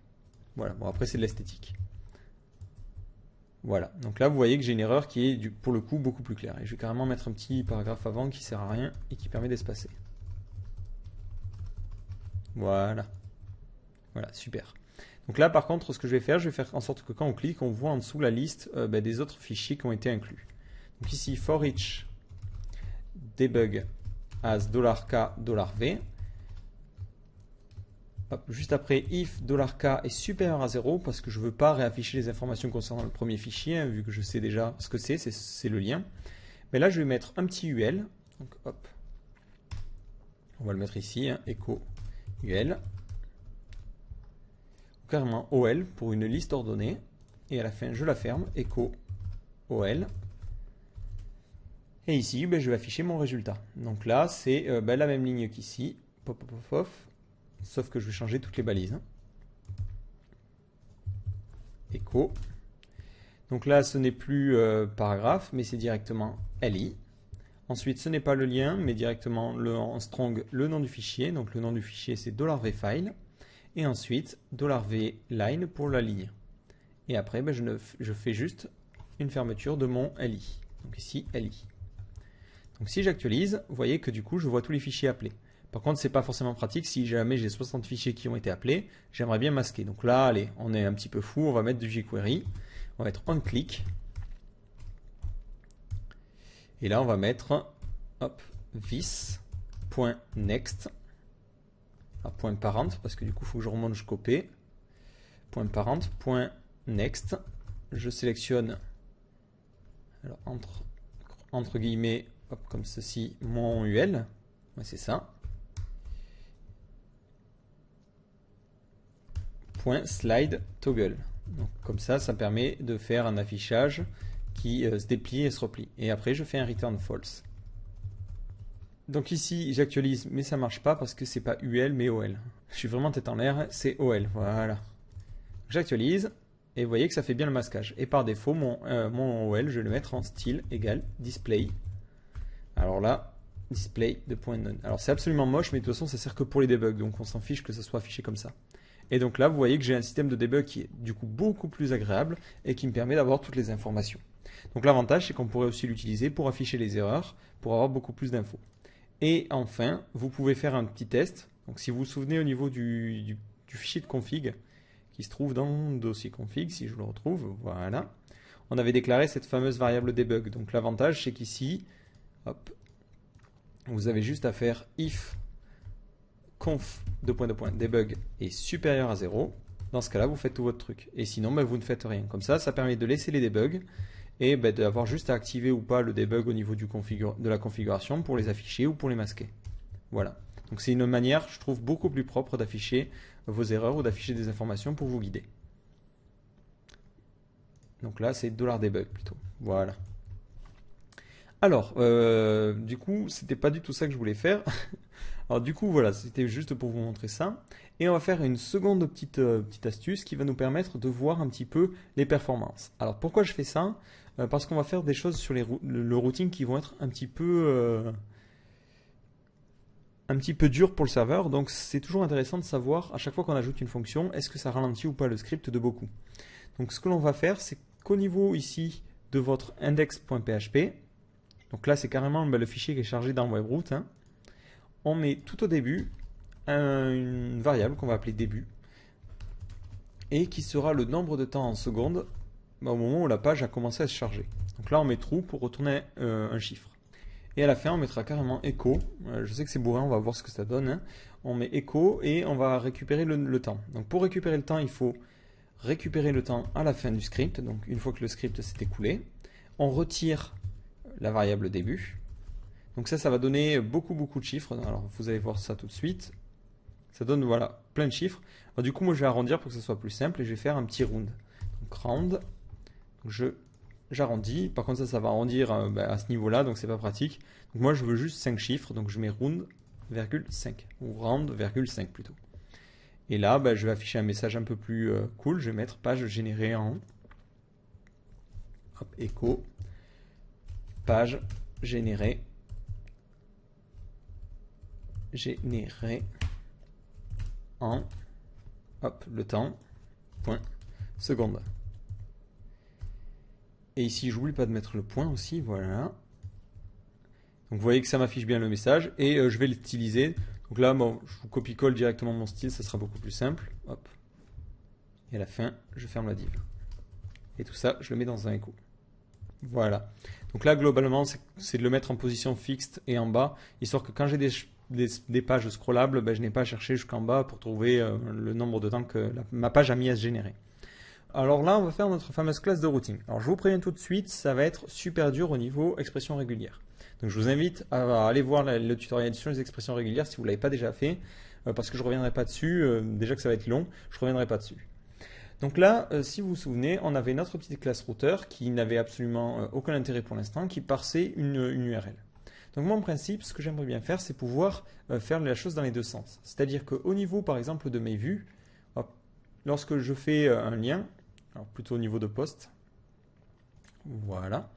Voilà, bon après c'est de l'esthétique. Voilà, donc là vous voyez que j'ai une erreur qui est pour le coup beaucoup plus claire. Et je vais carrément mettre un petit paragraphe avant qui sert à rien et qui permet d'espacer. Voilà. Voilà, super. Donc là par contre ce que je vais faire en sorte que quand on clique, on voit en dessous la liste des autres fichiers qui ont été inclus. Donc ici for each debug as $k$v. Juste après, if $k est supérieur à 0, parce que je ne veux pas réafficher les informations concernant le premier fichier, hein, vu que je sais déjà ce que c'est le lien. Mais là, je vais mettre un petit UL. Donc, hop. On va le mettre ici, hein, echo UL. Carrément OL pour une liste ordonnée. Et à la fin, je la ferme, echo OL. Et ici, je vais afficher mon résultat. Donc là, c'est la même ligne qu'ici. Pop, pop, pop, pop. Sauf que je vais changer toutes les balises. Echo. Donc là, ce n'est plus paragraphe, mais c'est directement LI. Ensuite, ce n'est pas le lien, mais directement en strong le nom du fichier. Donc le nom du fichier, c'est $vfile. Et ensuite, $v line pour la ligne. Et après, je fais juste une fermeture de mon LI. Donc ici, LI. Donc si j'actualise, vous voyez que du coup, je vois tous les fichiers appelés. Par contre, c'est pas forcément pratique. Si jamais j'ai 60 fichiers qui ont été appelés, j'aimerais bien masquer. Donc là, allez, on est un petit peu fou. On va mettre du jQuery. On va mettre onClick. Et là, on va mettre this.next. Point parent, parce que du coup, il faut que je remonte jusqu'au P. Point parent, point next. Je sélectionne, alors entre guillemets, comme ceci, mon UL. Ouais, c'est ça. Slide toggle. Donc, comme ça permet de faire un affichage qui se déplie et se replie. Et après, je fais un return false. Donc ici, j'actualise, mais ça marche pas parce que c'est pas UL mais OL. Je suis vraiment tête en l'air, c'est OL. Voilà. J'actualise et vous voyez que ça fait bien le masquage. Et par défaut, mon OL, je vais le mettre en style égal display. Alors là, display de point none. Alors c'est absolument moche, mais de toute façon, ça sert que pour les debugs, donc on s'en fiche que ça soit affiché comme ça. Et donc là, vous voyez que j'ai un système de debug qui est du coup beaucoup plus agréable et qui me permet d'avoir toutes les informations. Donc l'avantage, c'est qu'on pourrait aussi l'utiliser pour afficher les erreurs, pour avoir beaucoup plus d'infos. Et enfin, vous pouvez faire un petit test. Donc si vous vous souvenez au niveau du fichier de config, qui se trouve dans le dossier config, si je le retrouve, voilà. On avait déclaré cette fameuse variable debug. Donc l'avantage, c'est qu'ici, hop, vous avez juste à faire if conf debug est supérieur à 0. Dans ce cas-là, vous faites tout votre truc. Et sinon, vous ne faites rien. Comme ça permet de laisser les debugs et d'avoir juste à activer ou pas le debug au niveau de la configuration pour les afficher ou pour les masquer. Voilà. Donc c'est une manière, je trouve, beaucoup plus propre d'afficher vos erreurs ou d'afficher des informations pour vous guider. Donc là, c'est $debug plutôt. Voilà. Alors, du coup, c'était pas du tout ça que je voulais faire. Alors du coup, voilà, c'était juste pour vous montrer ça. Et on va faire une seconde petite astuce qui va nous permettre de voir un petit peu les performances. Alors pourquoi je fais ça? Parce qu'on va faire des choses sur le routing qui vont être un petit peu dur pour le serveur. Donc c'est toujours intéressant de savoir, à chaque fois qu'on ajoute une fonction, est-ce que ça ralentit ou pas le script de beaucoup. Donc ce que l'on va faire, c'est qu'au niveau ici de votre index.php, donc là c'est carrément le fichier qui est chargé dans webroot, hein, on met tout au début une variable qu'on va appeler début et qui sera le nombre de temps en secondes bah, au moment où la page a commencé à se charger. Donc là, on met true pour retourner un chiffre. Et à la fin, on mettra carrément echo. Je sais que c'est bourrin, on va voir ce que ça donne, hein. On met echo et on va récupérer le temps. Donc pour récupérer le temps, il faut récupérer le temps à la fin du script. Donc une fois que le script s'est écoulé, on retire la variable début. Donc ça va donner beaucoup de chiffres. Alors vous allez voir ça tout de suite. Ça donne voilà plein de chiffres. Alors, du coup, moi je vais arrondir pour que ce soit plus simple et je vais faire un petit round. Donc round, j'arrondis. Par contre ça va arrondir à ce niveau-là, donc c'est pas pratique. Donc moi je veux juste 5 chiffres, donc je mets round,5 ou round,5 plutôt. Et là, je vais afficher un message un peu plus cool. Je vais mettre page générée en echo, page générée en le temps, point, seconde. Et ici, j'oublie pas de mettre le point aussi, voilà. Donc vous voyez que ça m'affiche bien le message et je vais l'utiliser. Donc là, bon, je vous copie-colle directement mon style, ça sera beaucoup plus simple. Hop. Et à la fin, je ferme la div. Et tout ça, je le mets dans un echo. Voilà. Donc là, globalement, c'est de le mettre en position fixe et en bas, histoire que quand j'ai des pages scrollables, je n'ai pas à chercher jusqu'en bas pour trouver le nombre de temps que ma page a mis à se générer. Alors là, on va faire notre fameuse classe de routing. Alors je vous préviens tout de suite, ça va être super dur au niveau expression régulière. Donc je vous invite à aller voir le tutoriel sur les expressions régulières si vous ne l'avez pas déjà fait, parce que je ne reviendrai pas dessus, déjà que ça va être long, je ne reviendrai pas dessus. Donc là, si vous vous souvenez, on avait notre petite classe routeur qui n'avait absolument aucun intérêt pour l'instant, qui parsait une URL. Donc mon principe, ce que j'aimerais bien faire, c'est pouvoir faire la chose dans les deux sens. C'est-à-dire qu'au niveau, par exemple, de mes vues, hop, lorsque je fais un lien, alors plutôt au niveau de poste, voilà.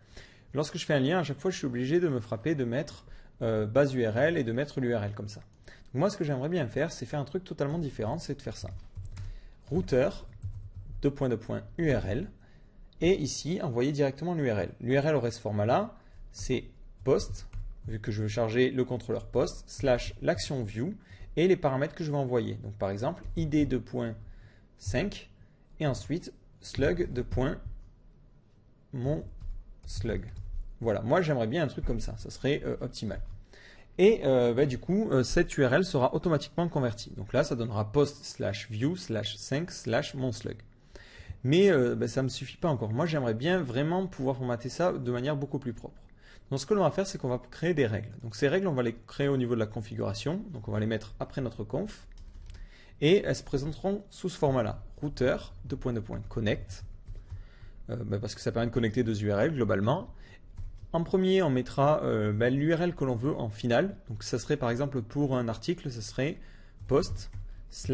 Lorsque je fais un lien, à chaque fois, je suis obligé de me frapper, de mettre base URL et de mettre l'URL comme ça. Donc moi, ce que j'aimerais bien faire, c'est faire un truc totalement différent, c'est de faire ça. Routeur, URL, et ici, envoyer directement l'URL. L'URL aurait ce format-là, c'est post, vu que je veux charger le contrôleur post, / l'action view, et les paramètres que je vais envoyer. Donc par exemple, id 2.5, et ensuite slug mon slug. Voilà, moi j'aimerais bien un truc comme ça serait optimal. Et du coup, cette URL sera automatiquement convertie. Donc là, ça donnera post / view / 5 / mon slug. Mais ça ne me suffit pas encore. Moi, j'aimerais bien vraiment pouvoir formater ça de manière beaucoup plus propre. Donc ce que l'on va faire, c'est qu'on va créer des règles. Donc ces règles, on va les créer au niveau de la configuration. Donc on va les mettre après notre conf. Et elles se présenteront sous ce format-là. Routeur, connect, parce que ça permet de connecter deux URL globalement. En premier, on mettra l'URL que l'on veut en finale. Donc ça serait par exemple pour un article, ça serait post /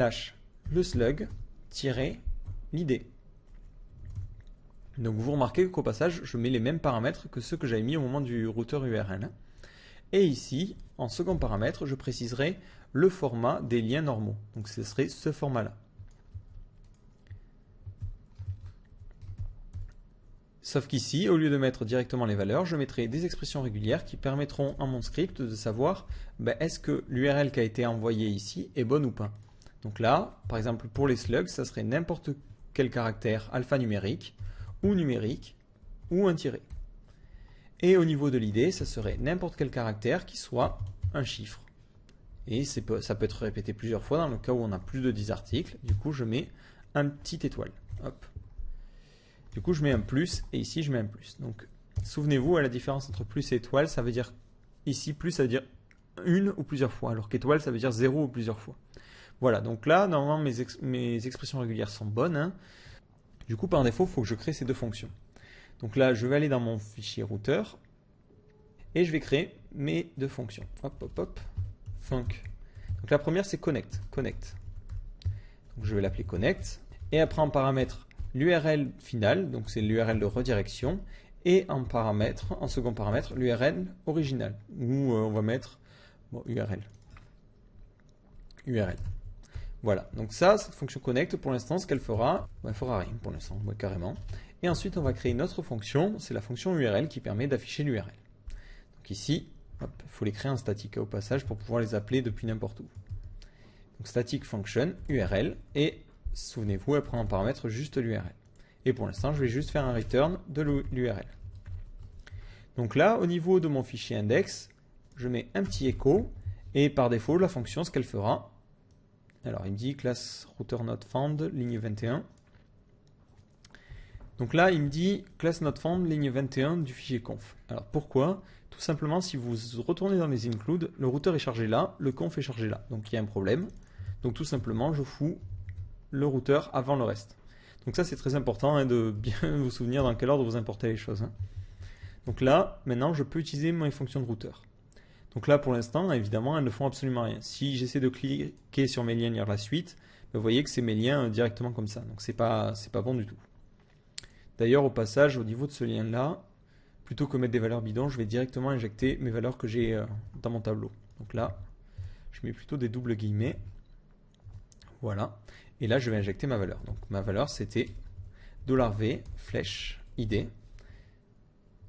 le slug -l'id. Donc vous remarquez qu'au passage, je mets les mêmes paramètres que ceux que j'avais mis au moment du routeur URL. Et ici, en second paramètre, je préciserai le format des liens normaux. Donc ce serait ce format-là. Sauf qu'ici, au lieu de mettre directement les valeurs, je mettrai des expressions régulières qui permettront à mon script de savoir est-ce que l'URL qui a été envoyée ici est bonne ou pas. Donc là, par exemple, pour les slugs, ça serait n'importe quel caractère alphanumérique ou un tiré. Et au niveau de l'id, ça serait n'importe quel caractère qui soit un chiffre. Et ça peut être répété plusieurs fois dans le cas où on a plus de 10 articles. Du coup, je mets un petit étoile. Hop. Du coup, je mets un plus et ici, je mets un plus. Donc, souvenez-vous, à la différence entre plus et étoile, ça veut dire ici, plus, ça veut dire une ou plusieurs fois, alors qu'étoile, ça veut dire 0 ou plusieurs fois. Voilà, donc là, normalement, mes expressions régulières sont bonnes, hein. Du coup, par défaut, il faut que je crée ces deux fonctions. Donc là, je vais aller dans mon fichier routeur et je vais créer mes deux fonctions. Hop, hop, hop. Func. Donc la première, c'est connect. Donc je vais l'appeler connect. Et après, en paramètre, l'URL finale, donc c'est l'URL de redirection. Et en second paramètre, l'URL original, où on va mettre URL. Voilà, donc ça, cette fonction connect, pour l'instant, ce qu'elle fera, elle fera rien pour l'instant, carrément. Et ensuite, on va créer une autre fonction, c'est la fonction URL qui permet d'afficher l'URL. Donc ici, il faut les créer en statique au passage pour pouvoir les appeler depuis n'importe où. Donc static function URL, et souvenez-vous, elle prend en paramètre juste l'URL. Et pour l'instant, je vais juste faire un return de l'URL. Donc là, au niveau de mon fichier index, je mets un petit echo. Et par défaut, la fonction, ce qu'elle fera, alors il me dit class router not found, ligne 21. Donc là, il me dit class not found, ligne 21 du fichier conf. Alors pourquoi? Tout simplement, si vous retournez dans les includes, le routeur est chargé là, le conf est chargé là. Donc il y a un problème. Donc tout simplement, je fous le routeur avant le reste. Donc ça, c'est très important hein, de bien vous souvenir dans quel ordre vous importez les choses. Hein. Donc là, maintenant, je peux utiliser mes fonctions de routeur. Donc là, pour l'instant, évidemment, elles ne font absolument rien. Si j'essaie de cliquer sur mes liens lire la suite, vous voyez que c'est mes liens directement comme ça. Donc c'est pas bon du tout. D'ailleurs, au passage, au niveau de ce lien-là, plutôt que mettre des valeurs bidons, je vais directement injecter mes valeurs que j'ai dans mon tableau. Donc là, je mets plutôt des doubles guillemets. Voilà. Et là, je vais injecter ma valeur. Donc ma valeur, c'était $v flèche id.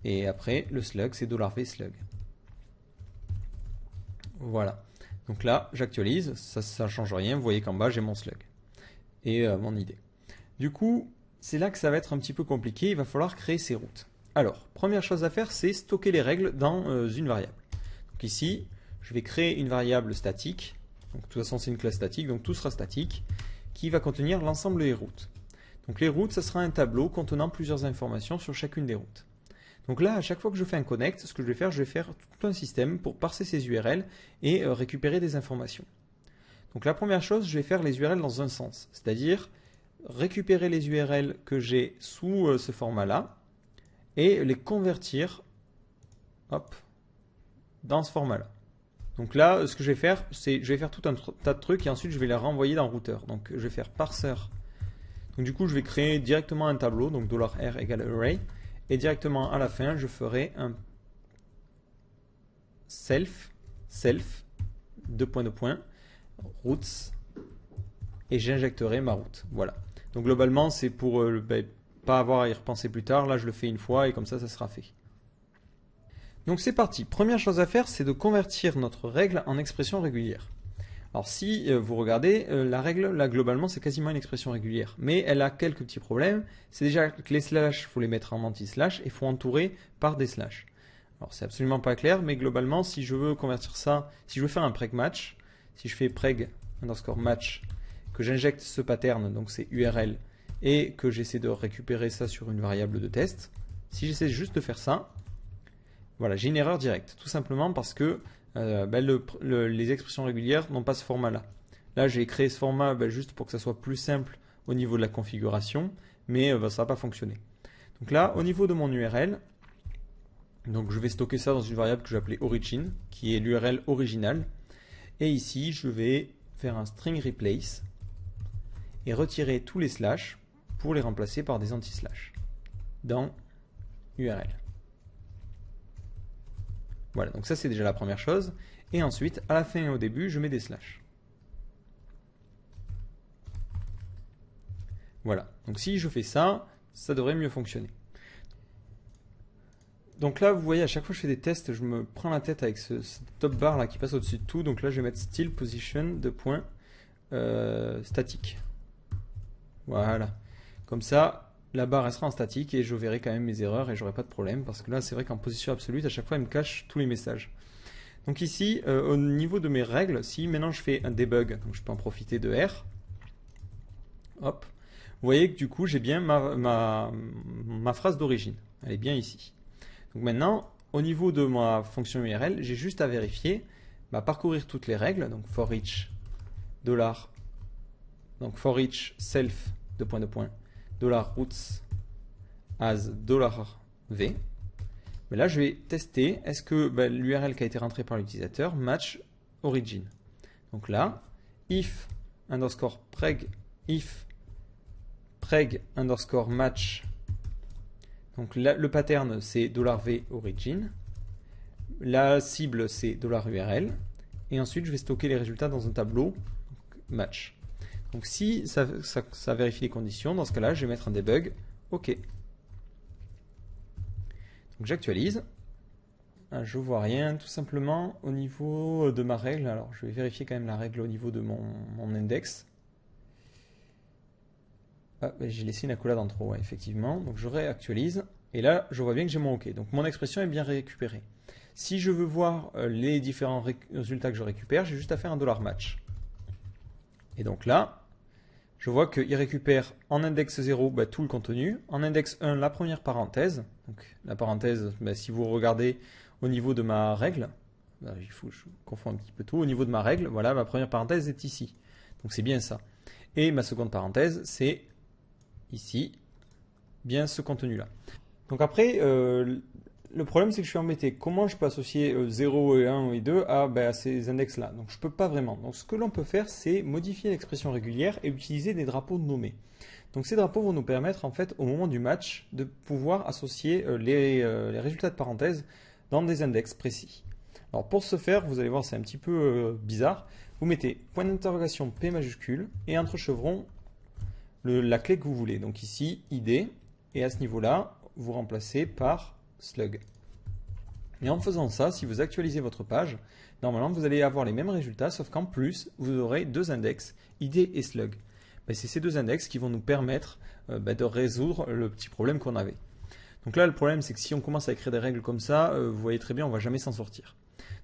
Et après, le slug, c'est $v slug. Voilà. Donc là, j'actualise. Ça ne change rien. Vous voyez qu'en bas, j'ai mon slug. Et mon id. Du coup, c'est là que ça va être un petit peu compliqué. Il va falloir créer ces routes. Alors, première chose à faire, c'est stocker les règles dans une variable. Donc ici, je vais créer une variable statique. Donc, de toute façon, c'est une classe statique, donc tout sera statique, qui va contenir l'ensemble des routes. Donc les routes, ça sera un tableau contenant plusieurs informations sur chacune des routes. Donc là, à chaque fois que je fais un connect, ce que je vais faire tout un système pour parser ces URL et récupérer des informations. Donc la première chose, je vais faire les URL dans un sens, c'est-à-dire récupérer les URL que j'ai sous ce format-là et les convertir dans ce format-là. Donc là, ce que je vais faire, c'est je vais faire tout un tas de trucs et ensuite je vais les renvoyer dans routeur. Donc je vais faire parser. Donc du coup, je vais créer directement un tableau, donc $r égale array, et directement à la fin, je ferai un self, routes, et j'injecterai ma route. Voilà. Donc globalement, c'est pour pas avoir à y repenser plus tard. Là, je le fais une fois et comme ça sera fait. Donc c'est parti. Première chose à faire, c'est de convertir notre règle en expression régulière. Alors si vous regardez, la règle, là globalement, c'est quasiment une expression régulière. Mais elle a quelques petits problèmes. C'est déjà que les slash, il faut les mettre en anti-slash et il faut entourer par des slash. Alors c'est absolument pas clair, mais globalement, si je veux convertir ça, si je veux faire un preg match, si je fais preg underscore match, que j'injecte ce pattern, donc c'est URL, et que j'essaie de récupérer ça sur une variable de test, si j'essaie juste de faire ça, voilà, j'ai une erreur directe, tout simplement parce que les expressions régulières n'ont pas ce format-là. Là, j'ai créé ce format juste pour que ça soit plus simple au niveau de la configuration, mais ça ne va pas fonctionner. Donc là, au niveau de mon URL, donc je vais stocker ça dans une variable que je vais appeler origin, qui est l'URL originale. Et ici, je vais faire un string replace et retirer tous les slash pour les remplacer par des anti-slash dans URL. Voilà, donc ça c'est déjà la première chose. Et ensuite, à la fin et au début, je mets des slash. Voilà, donc si je fais ça, ça devrait mieux fonctionner. Donc là, vous voyez, à chaque fois que je fais des tests, je me prends la tête avec ce top bar là qui passe au-dessus de tout. Donc là, je vais mettre still position de point statique. Voilà. Comme ça, la barre restera en statique et je verrai quand même mes erreurs et j'aurai pas de problème parce que là, c'est vrai qu'en position absolue, à chaque fois, il me cache tous les messages. Donc ici, au niveau de mes règles, si maintenant je fais un debug, donc je peux en profiter de R. Hop. Vous voyez que du coup, j'ai bien ma phrase d'origine. Elle est bien ici. Donc maintenant, au niveau de ma fonction URL, j'ai juste à vérifier, parcourir toutes les règles, donc for each $, donc for each self $routes as $v. Mais là, je vais tester, est-ce que l'URL qui a été rentrée par l'utilisateur match origin. Donc là, if underscore preg underscore match. Donc là, le pattern c'est $v origin, la cible c'est $URL, et ensuite je vais stocker les résultats dans un tableau match. Donc si ça vérifie les conditions, dans ce cas-là, je vais mettre un debug OK. Donc j'actualise. Je vois rien, tout simplement au niveau de ma règle. Alors je vais vérifier quand même la règle au niveau de mon index. Ah, ben, j'ai laissé une accolade en trop, ouais, effectivement. Donc je réactualise. Et là, je vois bien que j'ai mon OK. Donc mon expression est bien récupérée. Si je veux voir les différents résultats que je récupère, j'ai juste à faire un $match. Et donc là, je vois qu'il récupère en index 0 bah, tout le contenu, en index 1 la première parenthèse. Donc la parenthèse, bah, si vous regardez au niveau de ma règle, bah, je confonds un petit peu tout, au niveau de ma règle, voilà, ma première parenthèse est ici. Donc c'est bien ça. Et ma seconde parenthèse, c'est ici, bien ce contenu-là. Donc après, le problème c'est que je suis embêté. Comment je peux associer 0 et 1 et 2 à ces index-là? Donc je ne peux pas vraiment. Donc ce que l'on peut faire, c'est modifier l'expression régulière et utiliser des drapeaux nommés. Donc ces drapeaux vont nous permettre en fait au moment du match de pouvoir associer les résultats de parenthèse dans des index précis. Alors pour ce faire, vous allez voir c'est un petit peu bizarre. Vous mettez point d'interrogation P majuscule et entre chevrons la clé que vous voulez. Donc ici ID et à ce niveau-là, vous remplacez par slug. Et en faisant ça, si vous actualisez votre page, normalement vous allez avoir les mêmes résultats, sauf qu'en plus, vous aurez deux index, ID et slug. C'est ces deux index qui vont nous permettre de résoudre le petit problème qu'on avait. Donc là, le problème, c'est que si on commence à écrire des règles comme ça, vous voyez très bien, on ne va jamais s'en sortir.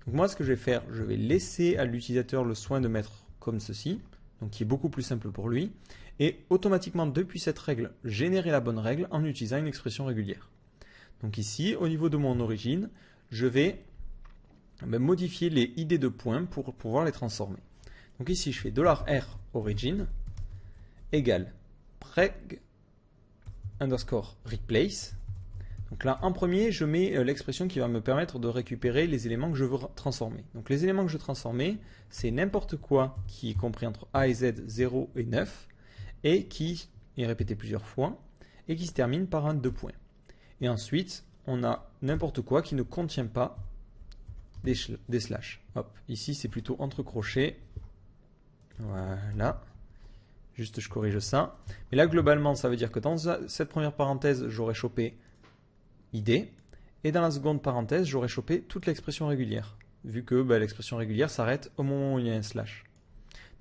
Donc moi, ce que je vais faire, je vais laisser à l'utilisateur le soin de mettre comme ceci, donc qui est beaucoup plus simple pour lui, et automatiquement, depuis cette règle, générer la bonne règle en utilisant une expression régulière. Donc ici, au niveau de mon origine, je vais modifier les ID de points pour pouvoir les transformer. Donc ici, je fais $r origin égale reg underscore replace. Donc là, en premier, je mets l'expression qui va me permettre de récupérer les éléments que je veux transformer. Donc les éléments que je veux transformer, c'est n'importe quoi qui est compris entre A et Z, 0 et 9, et qui est répété plusieurs fois, et qui se termine par un 2 points. Et ensuite, on a n'importe quoi qui ne contient pas des slash. Hop, ici c'est plutôt entre crochets. Voilà. Juste je corrige ça. Mais là globalement ça veut dire que dans cette première parenthèse j'aurais chopé ID. Et dans la seconde parenthèse j'aurais chopé toute l'expression régulière. Vu que l'expression régulière s'arrête au moment où il y a un slash.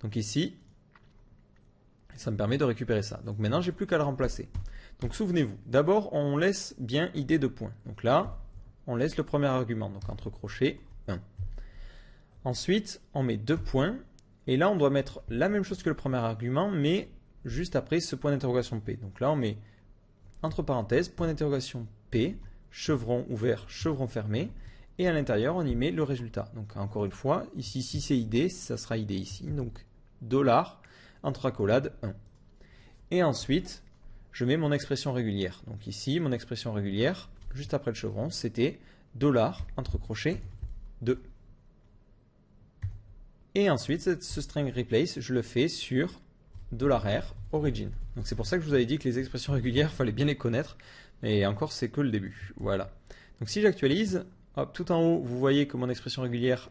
Donc ici, ça me permet de récupérer ça. Donc maintenant j'ai plus qu'à le remplacer. Donc souvenez-vous, d'abord on laisse bien ID de points. Donc là, on laisse le premier argument, donc entre crochets 1. Ensuite, on met 2 points, et là on doit mettre la même chose que le premier argument, mais juste après ce point d'interrogation P. Donc là on met entre parenthèses, point d'interrogation P, chevron ouvert, chevron fermé, et à l'intérieur on y met le résultat. Donc encore une fois, ici si c'est ID, ça sera ID ici, donc $, entre accolades 1. Et ensuite, je mets mon expression régulière. Donc ici, mon expression régulière, juste après le chevron, c'était $, entre crochets 2. Et ensuite, ce string replace, je le fais sur $r origin. Donc c'est pour ça que je vous avais dit que les expressions régulières, il fallait bien les connaître. Et encore, c'est que le début. Voilà. Donc si j'actualise, hop, tout en haut, vous voyez que mon expression régulière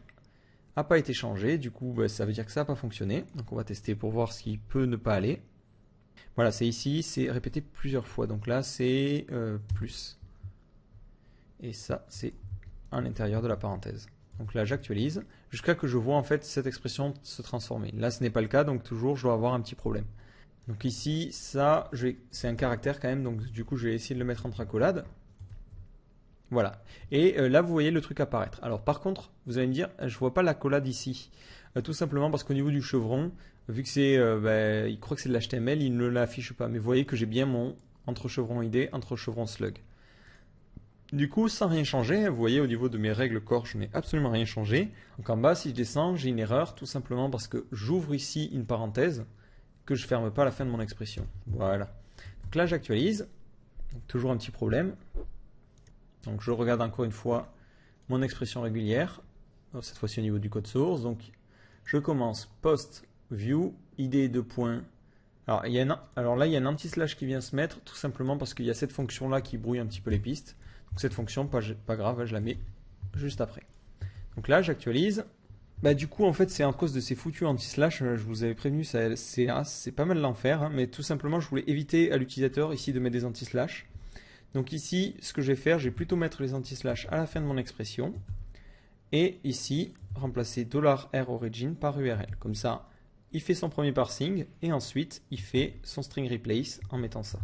n'a pas été changée. Du coup, ça veut dire que ça n'a pas fonctionné. Donc on va tester pour voir ce qui peut ne pas aller. Voilà, c'est ici, c'est répété plusieurs fois. Donc là, c'est plus. Et ça, c'est à l'intérieur de la parenthèse. Donc là, j'actualise jusqu'à que je vois en fait cette expression se transformer. Là, ce n'est pas le cas, donc toujours, je dois avoir un petit problème. Donc ici, ça, c'est un caractère quand même, donc du coup, je vais essayer de le mettre entre accolades. Voilà. Et là, vous voyez le truc apparaître. Alors par contre, vous allez me dire, je ne vois pas l'accolade ici. Tout simplement parce qu'au niveau du chevron, vu que c'est, il croit que c'est de l'HTML, il ne l'affiche pas. Mais vous voyez que j'ai bien mon entre chevron ID, entre chevron slug. Du coup, sans rien changer, vous voyez au niveau de mes règles core, je n'ai absolument rien changé. Donc en bas, si je descends, j'ai une erreur, tout simplement parce que j'ouvre ici une parenthèse que je ne ferme pas à la fin de mon expression. Voilà. Donc là, j'actualise. Toujours un petit problème. Donc je regarde encore une fois mon expression régulière. Alors, cette fois-ci au niveau du code source. Donc je commence post view id de points. Alors là, il y a un anti-slash qui vient se mettre, tout simplement parce qu'il y a cette fonction-là qui brouille un petit peu les pistes. Donc cette fonction, pas grave, je la mets juste après. Donc là, j'actualise. Du coup, en fait, c'est à cause de ces foutus anti-slash, je vous avais prévenu, c'est pas mal l'enfer, hein, mais tout simplement, je voulais éviter à l'utilisateur ici de mettre des anti-slash. Donc ici, ce que je vais faire, je vais plutôt mettre les anti-slash à la fin de mon expression. Et ici, remplacer $r origin par URL. Comme ça, il fait son premier parsing et ensuite il fait son string replace en mettant ça.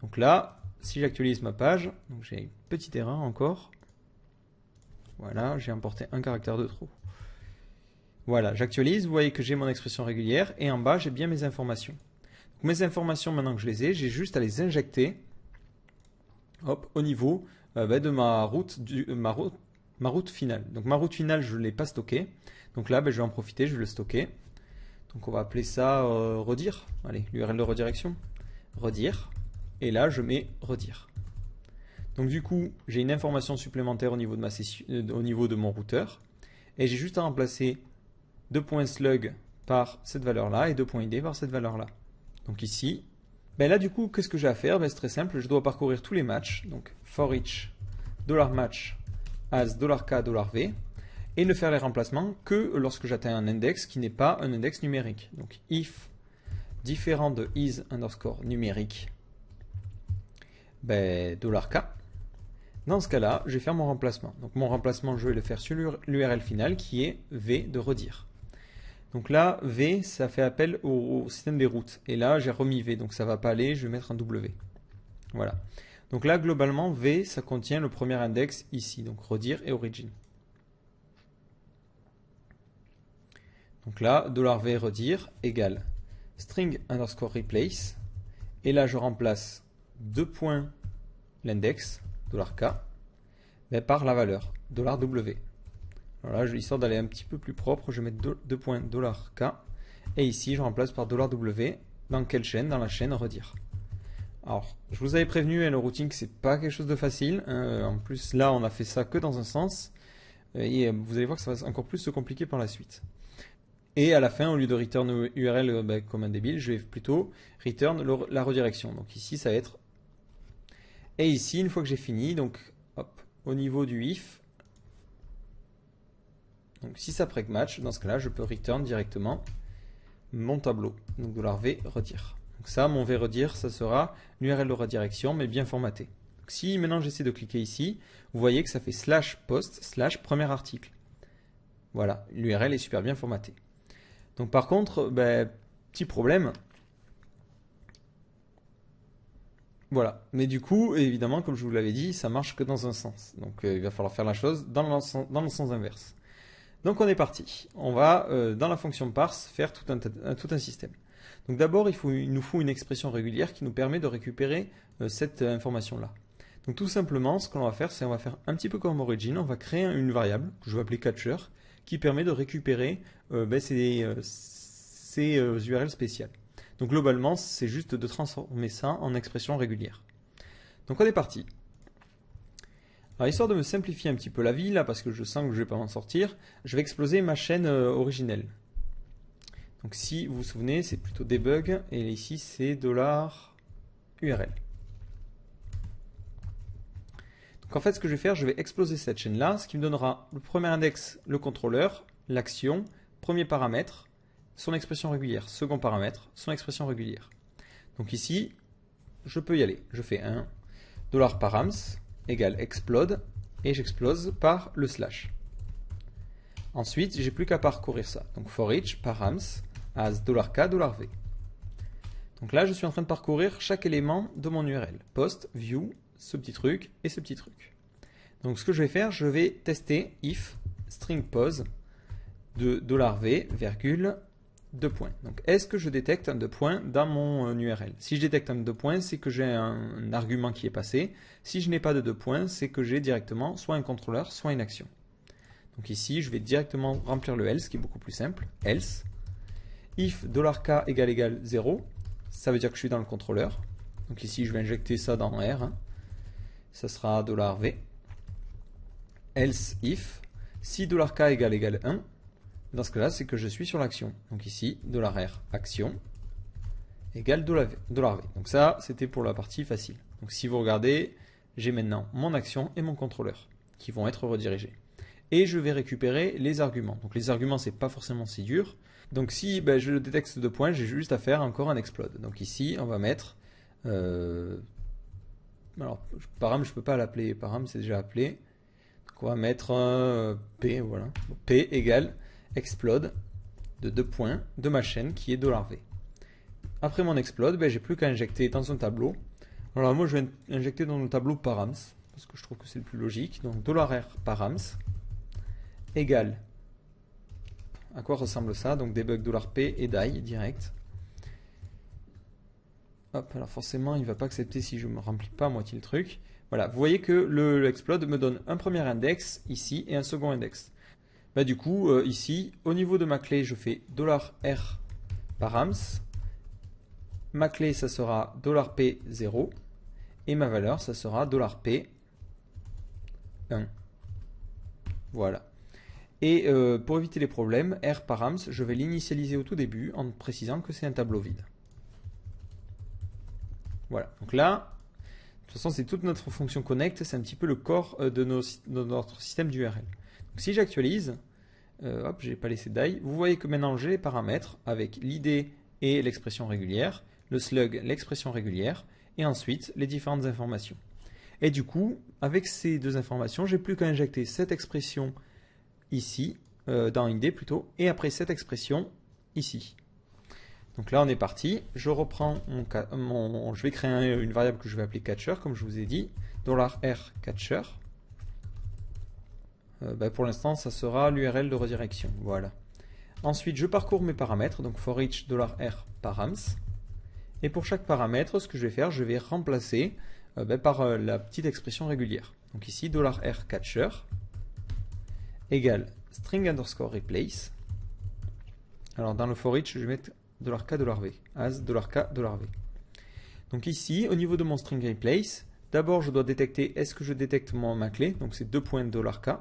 Donc là, si j'actualise ma page, donc j'ai une petite erreur encore. Voilà, j'ai importé un caractère de trop. Voilà, j'actualise, vous voyez que j'ai mon expression régulière et en bas j'ai bien mes informations. Donc mes informations, maintenant que je les ai, j'ai juste à les injecter hop, au niveau de ma route finale. Donc ma route finale, je ne l'ai pas stockée. Donc là, je vais en profiter, je vais le stocker. Donc on va appeler ça redire. Allez, l'URL de redirection. Redire. Et là, je mets redire. Donc du coup, j'ai une information supplémentaire au niveau de, au niveau de mon routeur. Et j'ai juste à remplacer 2.slug par cette valeur-là et 2.id par cette valeur-là. Donc ici, là du coup, qu'est-ce que j'ai à faire? C'est très simple, je dois parcourir tous les matchs. Donc for each $match as $k$v et ne faire les remplacements que lorsque j'atteins un index qui n'est pas un index numérique. Donc if différent de is underscore numérique $k. Dans ce cas-là, je vais faire mon remplacement. Donc mon remplacement, je vais le faire sur l'URL finale qui est v de redire. Donc là, v, ça fait appel au système des routes. Et là, j'ai remis v, donc ça ne va pas aller, je vais mettre un w. Voilà. Donc là, globalement, v, ça contient le premier index ici, donc redire et origin. Donc là, $v redire égale string underscore replace. Et là, je remplace 2 points l'index, $k, par la valeur, $w. Alors là, histoire d'aller un petit peu plus propre, je vais mettre 2 points $k. Et ici, je remplace par $w. Dans quelle chaîne? Dans la chaîne redire. Alors, je vous avais prévenu, le routing, c'est pas quelque chose de facile. En plus, là, on a fait ça que dans un sens. Et vous allez voir que ça va encore plus se compliquer par la suite. Et à la fin, au lieu de return URL comme un débile, je vais plutôt return la redirection. Donc ici, ça va être... Et ici, une fois que j'ai fini, donc hop, au niveau du if, donc si ça break match, dans ce cas-là, je peux return directement mon tableau. Donc $v redire. Donc ça, mon v redire, ça sera l'URL de redirection, mais bien formaté. Donc si maintenant j'essaie de cliquer ici, vous voyez que ça fait /post/ premier article. Voilà, l'URL est super bien formatée. Donc par contre, petit problème. Voilà, mais du coup, évidemment, comme je vous l'avais dit, ça marche que dans un sens. Donc il va falloir faire la chose dans le sens inverse. Donc on est parti. On va, dans la fonction parse, faire tout un système. Donc d'abord, il nous faut une expression régulière qui nous permet de récupérer cette information-là. Donc tout simplement, ce qu'on va faire, c'est on va faire un petit peu comme origin, on va créer une variable que je vais appeler catcher, qui permet de récupérer ces URL spéciales. Donc globalement, c'est juste de transformer ça en expression régulière. Donc on est parti. Alors histoire de me simplifier un petit peu la vie, là, parce que je sens que je ne vais pas m'en sortir, je vais exploser ma chaîne originelle. Donc si vous vous souvenez, c'est plutôt debug, et ici c'est $URL. Donc en fait, ce que je vais faire, je vais exploser cette chaîne-là, ce qui me donnera le premier index, le contrôleur, l'action, premier paramètre, son expression régulière, second paramètre, son expression régulière. Donc ici, je peux y aller. Je fais un $params égale explode et j'explose par le slash. Ensuite, j'ai plus qu'à parcourir ça. Donc for each params as $k, $v. Donc là, je suis en train de parcourir chaque élément de mon URL. Post, view, ce petit truc et ce petit truc. Donc ce que je vais faire, je vais tester if string pose de $v, virgule, 2 points. Donc, est-ce que je détecte un 2 points dans mon URL? Si je détecte un 2 points, c'est que j'ai un argument qui est passé. Si je n'ai pas de 2 points, c'est que j'ai directement soit un contrôleur, soit une action. Donc ici, je vais directement remplir le else, qui est beaucoup plus simple. Else. If $k égale 0, ça veut dire que je suis dans le contrôleur. Donc ici, je vais injecter ça dans R. Ça sera $v. Else if, si $k égale 1, dans ce cas-là, c'est que je suis sur l'action. Donc ici, $r action égale $v. Donc ça, c'était pour la partie facile. Donc si vous regardez, j'ai maintenant mon action et mon contrôleur qui vont être redirigés. Et je vais récupérer les arguments. Donc les arguments, c'est pas forcément si dur. Donc si je détecte 2 points, j'ai juste à faire encore un explode. Donc ici, on va mettre... alors, param, je ne peux pas l'appeler. Param, c'est déjà appelé. Donc on va mettre P, voilà. P égale explode de 2 points de ma chaîne qui est $v. Après mon explode, ben, j'ai plus qu'à injecter dans un tableau. Alors moi je vais injecter dans le tableau params, parce que je trouve que c'est le plus logique. Donc $r params égale, à quoi ressemble ça? Donc debug $p et die direct. Hop, alors forcément il ne va pas accepter si je ne me remplis pas à moitié le truc. Voilà, vous voyez que l'explode me donne un premier index ici et un second index. Bah, du coup, ici, au niveau de ma clé, je fais $r params. Ma clé, ça sera $p 0. Et ma valeur, ça sera $p 1. Voilà. Et pour éviter les problèmes, R params, je vais l'initialiser au tout début en précisant que c'est un tableau vide. Voilà. Donc là, de toute façon, c'est toute notre fonction connect, c'est un petit peu le corps de notre système d'URL. Donc si j'actualise, hop, j'ai pas laissé die, vous voyez que maintenant j'ai les paramètres avec l'id et l'expression régulière, le slug, l'expression régulière, et ensuite les différentes informations. Et du coup, avec ces deux informations, j'ai plus qu'à injecter cette expression ici, dans id plutôt, et après cette expression ici. Donc là, on est parti. Je reprends je vais créer une variable que je vais appeler catcher, comme je vous ai dit, $r catcher. Pour l'instant, ça sera l'URL de redirection. Voilà. Ensuite, je parcours mes paramètres, donc for each $r params. Et pour chaque paramètre, ce que je vais faire, je vais remplacer par la petite expression régulière. Donc ici, $r catcher égale string underscore replace. Alors dans le for each, je vais mettre $k $v, as $k $v. Donc ici, au niveau de mon string replace, d'abord je dois détecter, est-ce que je détecte ma clé, donc c'est 2 points $k.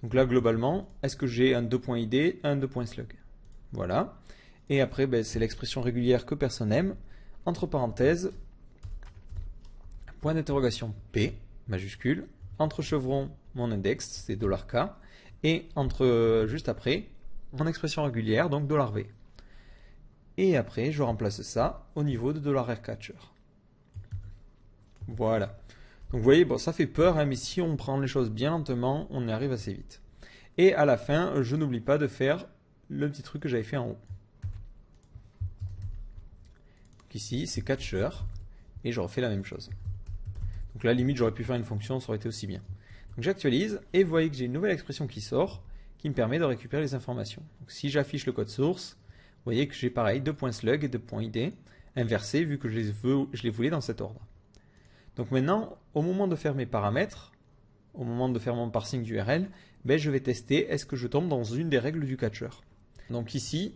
Donc là, globalement, est-ce que j'ai un 2.id, un 2.slug? Voilà. Et après, c'est l'expression régulière que personne n'aime. Entre parenthèses, point d'interrogation P, majuscule. Entre chevrons, mon index, c'est $k. Et juste après, mon expression régulière, donc $v. Et après, je remplace ça au niveau de $r catcher. Voilà. Donc vous voyez, bon, ça fait peur, hein, mais si on prend les choses bien lentement, on y arrive assez vite. Et à la fin, je n'oublie pas de faire le petit truc que j'avais fait en haut. Donc ici, c'est catcher, et je refais la même chose. Donc là, limite, j'aurais pu faire une fonction, ça aurait été aussi bien. Donc j'actualise, et vous voyez que j'ai une nouvelle expression qui sort, qui me permet de récupérer les informations. Donc si j'affiche le code source, vous voyez que j'ai pareil, 2.slug et 2.id, inversé, vu que je les voulais dans cet ordre. Donc maintenant, au moment de faire mes paramètres, au moment de faire mon parsing d'URL, je vais tester est-ce que je tombe dans une des règles du catcher. Donc ici,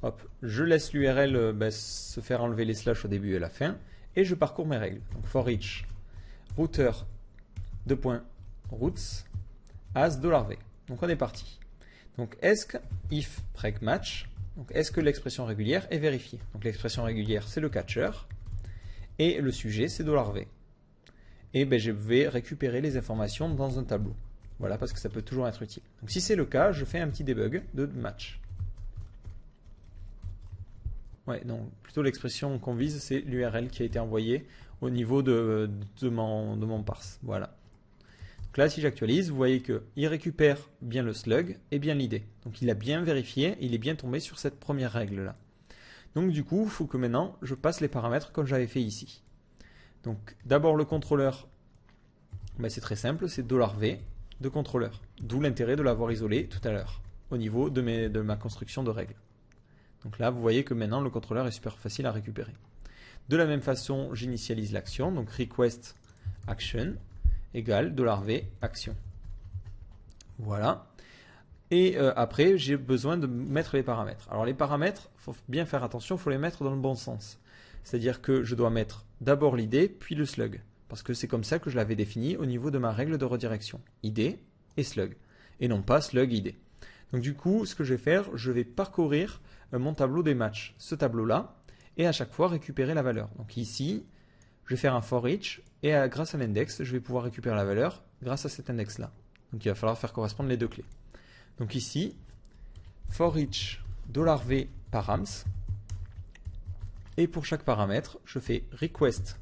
hop, je laisse l'URL se faire enlever les slash au début et à la fin, et je parcours mes règles. Donc for each router .roots as $v. Donc on est parti. Donc est-ce if preg match, donc est-ce que l'expression régulière est vérifiée? Donc l'expression régulière c'est le catcher et le sujet c'est $v. Et je vais récupérer les informations dans un tableau. Voilà, parce que ça peut toujours être utile. Donc si c'est le cas, je fais un petit debug de match. Ouais, non, plutôt l'expression qu'on vise, c'est l'URL qui a été envoyée au niveau de mon parse. Voilà. Donc là, si j'actualise, vous voyez qu'il récupère bien le slug et bien l'id. Donc il a bien vérifié, il est bien tombé sur cette première règle-là. Donc du coup, il faut que maintenant, je passe les paramètres comme j'avais fait ici. Donc d'abord le contrôleur, c'est très simple, c'est $v de contrôleur. D'où l'intérêt de l'avoir isolé tout à l'heure, au niveau de ma construction de règles. Donc là, vous voyez que maintenant, le contrôleur est super facile à récupérer. De la même façon, j'initialise l'action, donc request action égale $v action. Voilà. Et après, j'ai besoin de mettre les paramètres. Alors les paramètres, il faut bien faire attention, il faut les mettre dans le bon sens. C'est-à-dire que je dois mettre d'abord l'id, puis le slug. Parce que c'est comme ça que je l'avais défini au niveau de ma règle de redirection. id et slug. Et non pas slug id. Donc du coup, ce que je vais faire, je vais parcourir mon tableau des matchs, ce tableau-là, et à chaque fois récupérer la valeur. Donc ici, je vais faire un for each, et grâce à l'index, je vais pouvoir récupérer la valeur grâce à cet index-là. Donc il va falloir faire correspondre les deux clés. Donc ici, for each $v params, et pour chaque paramètre, je fais request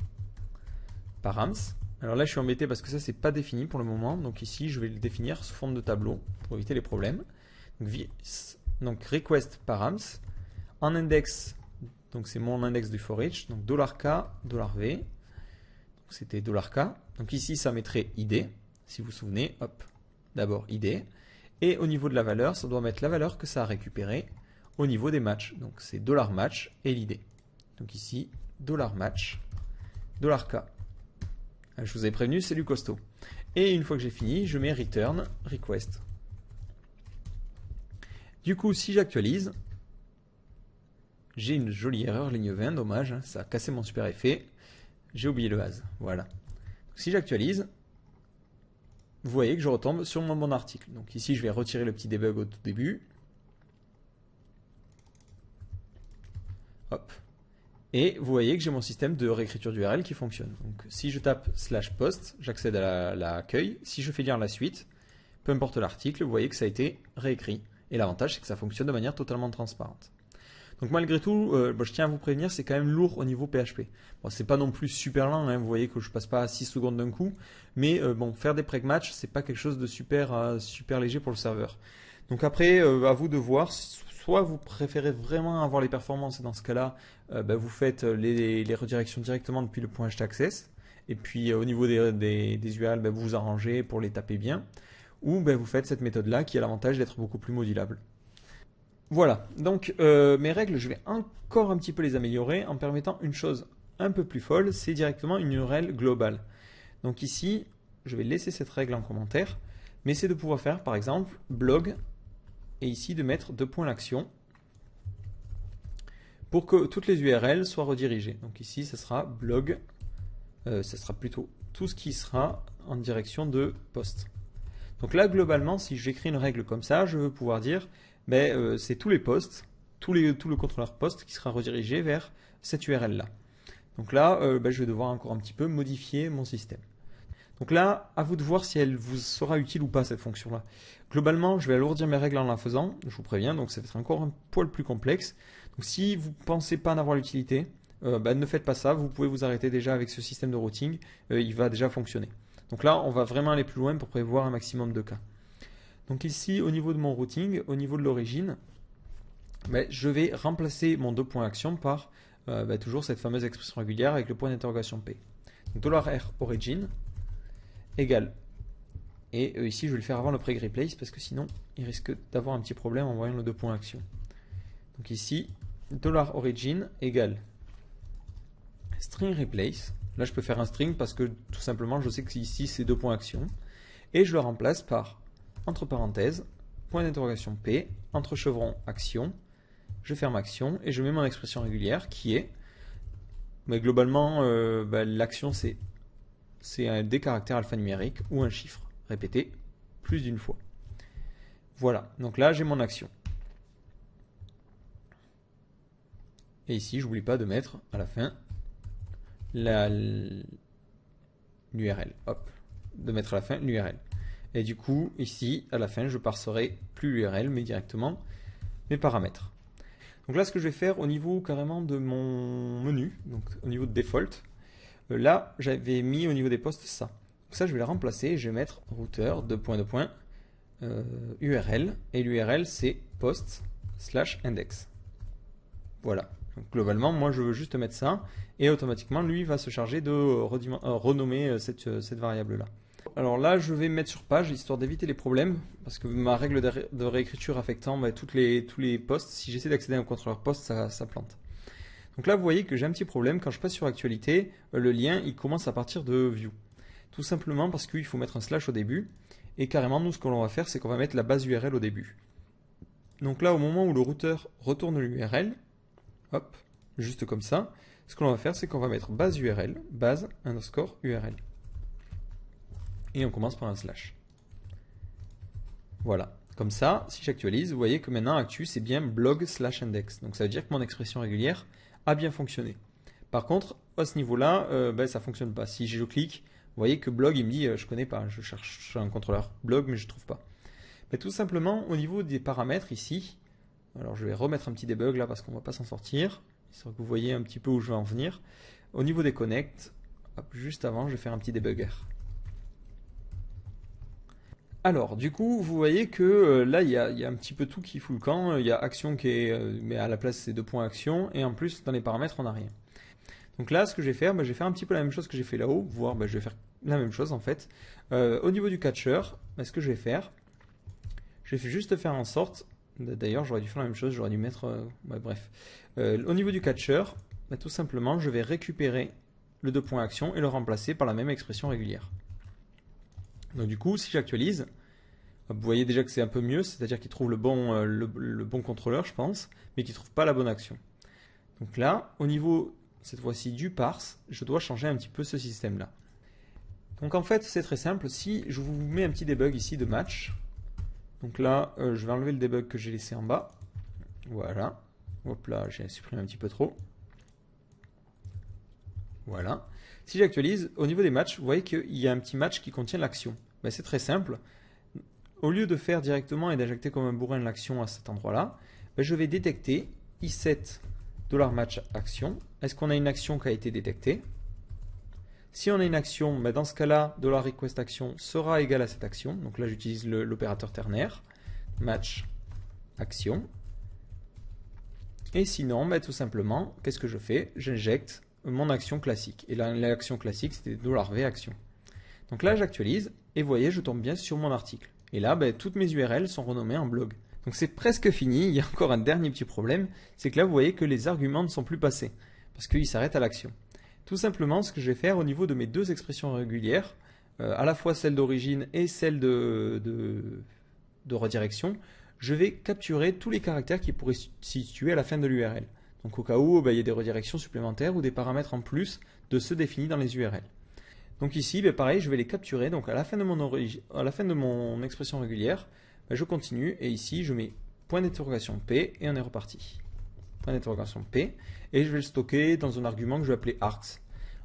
params. Alors là, je suis embêté parce que ça, c'est pas défini pour le moment. Donc ici, je vais le définir sous forme de tableau pour éviter les problèmes. Donc donc request params, en index, donc c'est mon index du for each, donc $k, $v, c'était $k, donc ici ça mettrait id, si vous vous souvenez, hop, d'abord id, et au niveau de la valeur, ça doit mettre la valeur que ça a récupérée au niveau des matchs, donc c'est $match et l'id. Donc ici, $match, $k. Je vous avais prévenu, c'est du costaud. Et une fois que j'ai fini, je mets return request. Du coup, si j'actualise, j'ai une jolie erreur ligne 20, dommage, hein, ça a cassé mon super effet. J'ai oublié le as, voilà. Donc, si j'actualise, vous voyez que je retombe sur mon bon article. Donc ici, je vais retirer le petit debug au tout début. Hop. Et vous voyez que j'ai mon système de réécriture d'URL qui fonctionne. Donc si je tape /post, j'accède à l'accueil. Si je fais lire la suite, peu importe l'article, vous voyez que ça a été réécrit. Et l'avantage, c'est que ça fonctionne de manière totalement transparente. Donc malgré tout, je tiens à vous prévenir, c'est quand même lourd au niveau PHP. Bon, c'est pas non plus super lent, hein, vous voyez que je passe pas à 6 secondes d'un coup. Mais bon, faire des preg-match, c'est pas quelque chose de super léger pour le serveur. Donc après, à vous de voir. Soit vous préférez vraiment avoir les performances, et dans ce cas-là, vous faites les redirections directement depuis le point htaccess. Et puis au niveau des URL, vous vous arrangez pour les taper bien. Ou vous faites cette méthode-là qui a l'avantage d'être beaucoup plus modulable. Voilà, donc mes règles, je vais encore un petit peu les améliorer en permettant une chose un peu plus folle, c'est directement une URL globale. Donc ici, je vais laisser cette règle en commentaire, mais c'est de pouvoir faire par exemple blog, et ici de mettre deux points l'action pour que toutes les URL soient redirigées. Donc ici, ça sera blog, ça sera plutôt tout ce qui sera en direction de post. Donc là, globalement, si j'écris une règle comme ça, je veux pouvoir dire c'est tous les posts, tout le contrôleur post qui sera redirigé vers cette URL-là. Donc là, je vais devoir encore un petit peu modifier mon système. Donc là, à vous de voir si elle vous sera utile ou pas, cette fonction-là. Globalement, je vais alourdir mes règles en la faisant, je vous préviens, donc ça va être encore un poil plus complexe. Donc si vous ne pensez pas en avoir l'utilité, ne faites pas ça, vous pouvez vous arrêter déjà avec ce système de routing, il va déjà fonctionner. Donc là, on va vraiment aller plus loin pour prévoir un maximum de cas. Donc ici, au niveau de mon routing, au niveau de l'origine, je vais remplacer mon deux points action par toujours cette fameuse expression régulière avec le point d'interrogation P. Donc $r origin égale, et ici je vais le faire avant le preg replace parce que sinon il risque d'avoir un petit problème en voyant le deux points action. Donc ici, $origin égale string replace. Là je peux faire un string parce que tout simplement je sais que ici c'est deux points action, et je le remplace par entre parenthèses point d'interrogation P, entre chevrons action, je ferme action et je mets mon expression régulière qui est, globalement l'action c'est des caractères alphanumériques ou un chiffre répété plus d'une fois. Voilà, donc là j'ai mon action. Et ici, je n'oublie pas de mettre à la fin l'URL. Hop, de mettre à la fin l'URL. Et du coup, ici, à la fin, je parserai plus l'URL, mais directement mes paramètres. Donc là, ce que je vais faire au niveau carrément de mon menu, donc au niveau de default, là, j'avais mis au niveau des postes ça. Donc ça, je vais le remplacer et je vais mettre routeur, URL, et l'URL, c'est post/index. Voilà. Donc, globalement, moi, je veux juste mettre ça, et automatiquement, lui va se charger de renommer cette variable-là. Alors là, je vais me mettre sur page, histoire d'éviter les problèmes, parce que ma règle de réécriture affectant tous les postes, si j'essaie d'accéder à un contrôleur poste, ça plante. Donc là, vous voyez que j'ai un petit problème. Quand je passe sur actualité, le lien, il commence à partir de view. Tout simplement parce qu'il faut mettre un slash au début, et carrément, nous, ce que l'on va faire, c'est qu'on va mettre la base URL au début. Donc là, au moment où le routeur retourne l'URL, hop, juste comme ça, ce que l'on va faire, c'est qu'on va mettre base URL, base underscore URL. Et on commence par un slash. Voilà. Comme ça, si j'actualise, vous voyez que maintenant, actu, c'est bien blog/index. Donc ça veut dire que mon expression régulière a bien fonctionné. Par contre, à ce niveau-là, ça ne fonctionne pas. Si je clique, vous voyez que blog, il me dit, je ne connais pas, je cherche un contrôleur blog, mais je ne trouve pas. Mais tout simplement, au niveau des paramètres ici, alors je vais remettre un petit debug là parce qu'on ne va pas s'en sortir, histoire que vous voyez un petit peu où je vais en venir. Au niveau des connects, hop, juste avant, je vais faire un petit debugger. Alors, du coup, vous voyez que là, il y a un petit peu tout qui fout le camp. Il y a action qui est, mais à la place, c'est deux points action. Et en plus, dans les paramètres, on n'a rien. Donc là, ce que je vais faire, je vais faire un petit peu la même chose que j'ai fait là-haut, voire je vais faire la même chose en fait. Au niveau du catcher, ce que je vais faire, je vais juste faire en sorte, d'ailleurs j'aurais dû faire la même chose, j'aurais dû mettre, bref. Au niveau du catcher, tout simplement, je vais récupérer le deux points action et le remplacer par la même expression régulière. Donc du coup, si j'actualise, vous voyez déjà que c'est un peu mieux, c'est-à-dire qu'il trouve le bon contrôleur, je pense, mais qu'il ne trouve pas la bonne action. Donc là, au niveau, cette fois-ci, du parse, je dois changer un petit peu ce système-là. Donc en fait, c'est très simple. Si je vous mets un petit debug ici de match, donc là, je vais enlever le debug que j'ai laissé en bas. Voilà. Hop là, j'ai supprimé un petit peu trop. Voilà. Si j'actualise, au niveau des matchs, vous voyez qu'il y a un petit match qui contient l'action. C'est très simple. Au lieu de faire directement et d'injecter comme un bourrin l'action à cet endroit-là, je vais détecter i7 $match action. Est-ce qu'on a une action qui a été détectée? Si on a une action, dans ce cas-là, $request action sera égal à cette action. Donc là, j'utilise l'opérateur ternaire, match action. Et sinon, tout simplement, qu'est-ce que je fais? J'injecte mon action classique. Et là, l'action classique, c'était $v action. Donc là, j'actualise et vous voyez, je tombe bien sur mon article. Et là, toutes mes URL sont renommées en blog. Donc c'est presque fini. Il y a encore un dernier petit problème, c'est que là, vous voyez que les arguments ne sont plus passés parce qu'ils s'arrêtent à l'action. Tout simplement, ce que je vais faire au niveau de mes deux expressions régulières, à la fois celle d'origine et celle de redirection, je vais capturer tous les caractères qui pourraient se situer à la fin de l'URL. Donc au cas où il y a des redirections supplémentaires ou des paramètres en plus de ceux définis dans les URL. Donc ici, pareil, je vais les capturer. Donc à la fin de mon expression régulière, je continue et ici je mets point d'interrogation P et on est reparti. Point d'interrogation P et je vais le stocker dans un argument que je vais appeler args.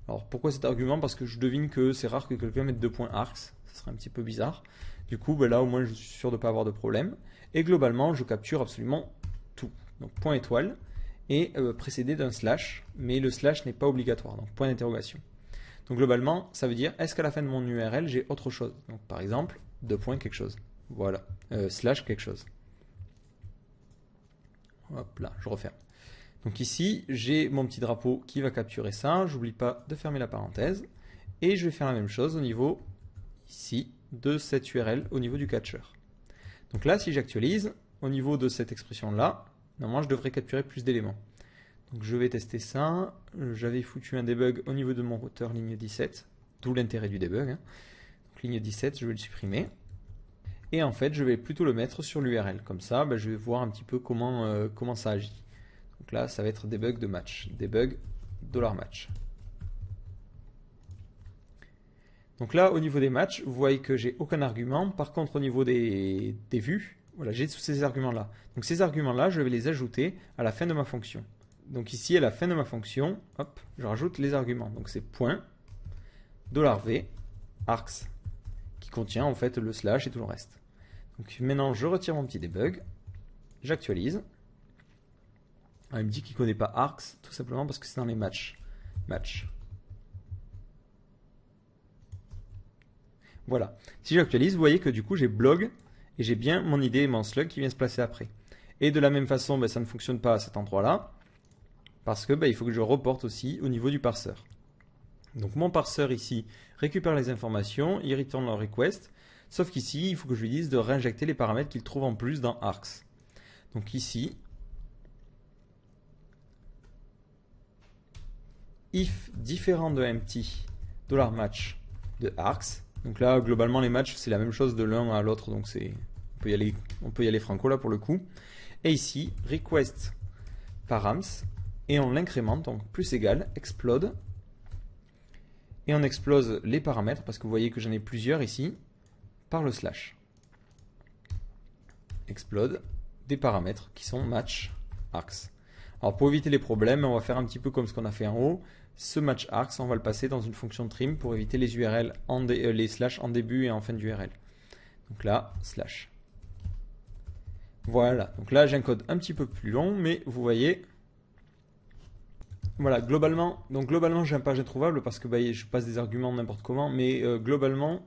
Alors pourquoi cet argument? Parce que je devine que c'est rare que quelqu'un mette deux points args, ça serait un petit peu bizarre. Du coup, là au moins je suis sûr de ne pas avoir de problème. Et globalement, je capture absolument tout. Donc point étoile et précédé d'un slash, mais le slash n'est pas obligatoire, donc point d'interrogation. Donc globalement, ça veut dire est-ce qu'à la fin de mon URL j'ai autre chose? Donc par exemple, deux points quelque chose. Voilà, slash quelque chose. Hop là, je referme. Donc ici, j'ai mon petit drapeau qui va capturer ça. J'oublie pas de fermer la parenthèse. Et je vais faire la même chose au niveau, ici, de cette URL, au niveau du catcher. Donc là, si j'actualise, au niveau de cette expression-là, normalement, je devrais capturer plus d'éléments. Donc je vais tester ça. J'avais foutu un debug au niveau de mon routeur ligne 17, d'où l'intérêt du debug. Donc ligne 17, je vais le supprimer. Et en fait, je vais plutôt le mettre sur l'URL. Comme ça, je vais voir un petit peu comment ça agit. Donc là, ça va être debug de match. Debug $match. Donc là, au niveau des matchs, vous voyez que j'ai aucun argument. Par contre, au niveau des vues, voilà, j'ai tous ces arguments-là. Donc ces arguments-là, je vais les ajouter à la fin de ma fonction. Donc ici, à la fin de ma fonction, hop, je rajoute les arguments. Donc c'est point, $v, args, qui contient en fait le slash et tout le reste. Donc maintenant, je retire mon petit debug, j'actualise. Il me dit qu'il ne connaît pas args, tout simplement parce que c'est dans les matchs. Match. Voilà. Si j'actualise, vous voyez que du coup, j'ai blog et j'ai bien mon ID et mon slug qui vient se placer après. Et de la même façon, ça ne fonctionne pas à cet endroit-là parce que il faut que je reporte aussi au niveau du parseur. Donc mon parseur ici récupère les informations, il retourne le request, sauf qu'ici, il faut que je lui dise de réinjecter les paramètres qu'il trouve en plus dans args. Donc ici, if différent de empty $match de args. Donc là, globalement, les matchs, c'est la même chose de l'un à l'autre, donc on peut y aller franco là pour le coup. Et ici, request params, et on l'incrémente, donc plus égal, explode. Et on explose les paramètres, parce que vous voyez que j'en ai plusieurs ici, par le slash. Explode des paramètres qui sont match args. Alors pour éviter les problèmes, on va faire un petit peu comme ce qu'on a fait en haut. Ce match args, on va le passer dans une fonction trim pour éviter les URL, les slash en début et en fin d'URL. Donc là, slash. Voilà, donc là j'ai un code un petit peu plus long, mais vous voyez, voilà, globalement j'ai un page introuvable parce que je passe des arguments n'importe comment, mais globalement,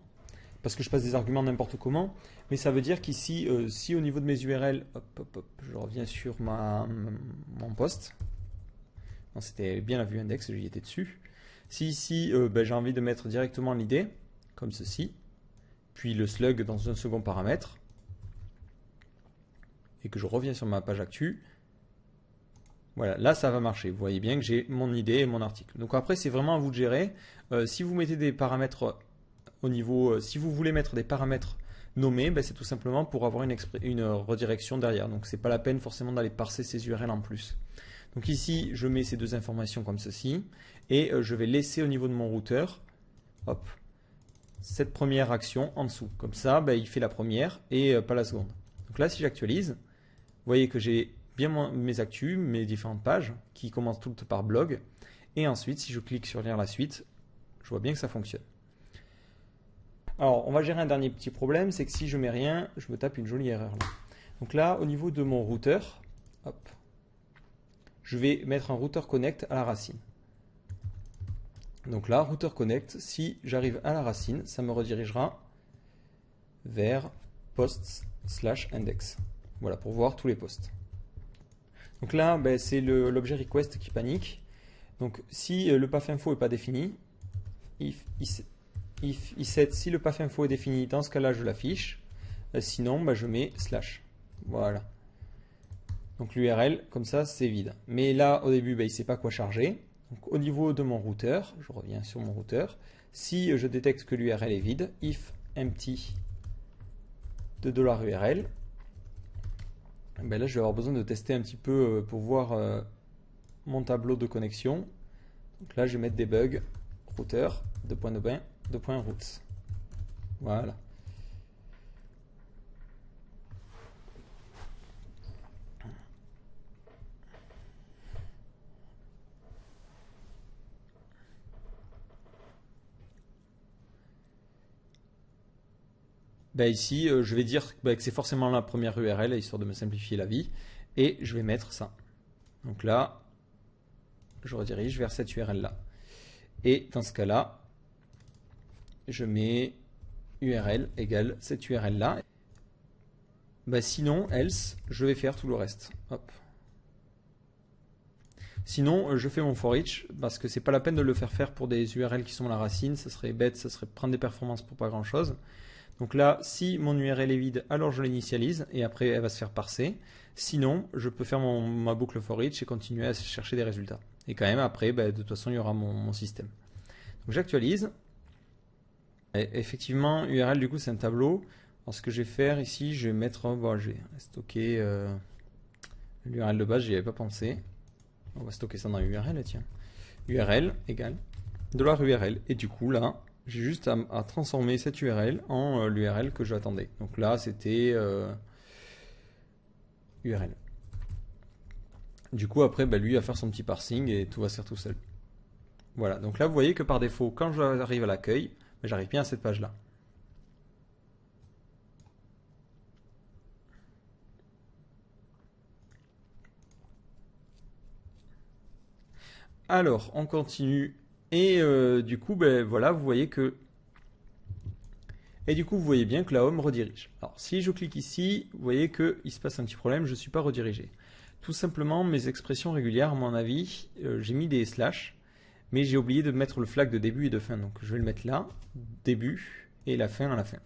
parce que je passe des arguments n'importe comment, mais ça veut dire qu'ici, si au niveau de mes URL, je reviens sur mon poste, c'était bien la vue index, j'y étais dessus. Si ici, j'ai envie de mettre directement l'id, comme ceci, puis le slug dans un second paramètre, et que je reviens sur ma page actu, voilà, là ça va marcher. Vous voyez bien que j'ai mon ID et mon article. Donc après, c'est vraiment à vous de gérer. Si vous mettez des paramètres au niveau, si vous voulez mettre des paramètres nommés, c'est tout simplement pour avoir une redirection derrière. Donc c'est pas la peine forcément d'aller parser ces URL en plus. Donc ici, je mets ces deux informations comme ceci, et je vais laisser au niveau de mon routeur, hop, cette première action en dessous. Comme ça, il fait la première et pas la seconde. Donc là, si j'actualise, vous voyez que j'ai bien mes actus, mes différentes pages qui commencent toutes par blog. Et ensuite, si je clique sur lire la suite, je vois bien que ça fonctionne. Alors, on va gérer un dernier petit problème, c'est que si je mets rien, je me tape une jolie erreur là. Donc là, au niveau de mon routeur, hop, je vais mettre un routeur connect à la racine. Donc là, routeur connect, si j'arrive à la racine, ça me redirigera vers posts/index. Voilà, pour voir tous les posts. Donc là, c'est l'objet request qui panique. Donc si le path info n'est pas défini, if set, si le path info est défini, dans ce cas-là, je l'affiche. Sinon, je mets slash. Voilà. Donc l'URL, comme ça, c'est vide. Mais là, au début, il ne sait pas quoi charger. Donc au niveau de mon routeur, je reviens sur mon routeur. Si je détecte que l'URL est vide, if empty de $URL, là, je vais avoir besoin de tester un petit peu pour voir mon tableau de connexion. Donc là, je vais mettre debug routeur .routes. Voilà. Ici, je vais dire que c'est forcément la première URL, histoire de me simplifier la vie. Et je vais mettre ça. Donc là, je redirige vers cette URL-là. Et dans ce cas-là, je mets URL égale cette URL-là. Sinon, else, je vais faire tout le reste. Hop. Sinon, je fais mon for each, parce que c'est pas la peine de le faire pour des URL qui sont à la racine. Ça serait bête, ça serait prendre des performances pour pas grand-chose. Donc là, si mon URL est vide, alors je l'initialise et après elle va se faire parser. Sinon, je peux faire ma boucle for each et continuer à chercher des résultats. Et quand même, après, de toute façon, il y aura mon système. Donc j'actualise. Effectivement, URL, du coup, c'est un tableau. Alors, ce que je vais faire ici, je vais mettre, je vais stocker l'URL de base, j'y avais pas pensé. On va stocker ça dans l'URL, tiens. URL égale $URL. Et du coup, là, j'ai juste à transformer cette URL en l'URL que j'attendais. Donc là, c'était URL. Du coup, après, lui va faire son petit parsing et tout va se faire tout seul. Voilà, donc là, vous voyez que par défaut, quand j'arrive à l'accueil, j'arrive bien à cette page-là. Alors, on continue. Et du coup, voilà, vous voyez que... Et du coup, vous voyez bien que la home redirige. Alors, si je clique ici, vous voyez qu'il se passe un petit problème, je ne suis pas redirigé. Tout simplement, mes expressions régulières, à mon avis, j'ai mis des slash, mais j'ai oublié de mettre le flag de début et de fin. Donc, je vais le mettre là, début, et la fin à la fin.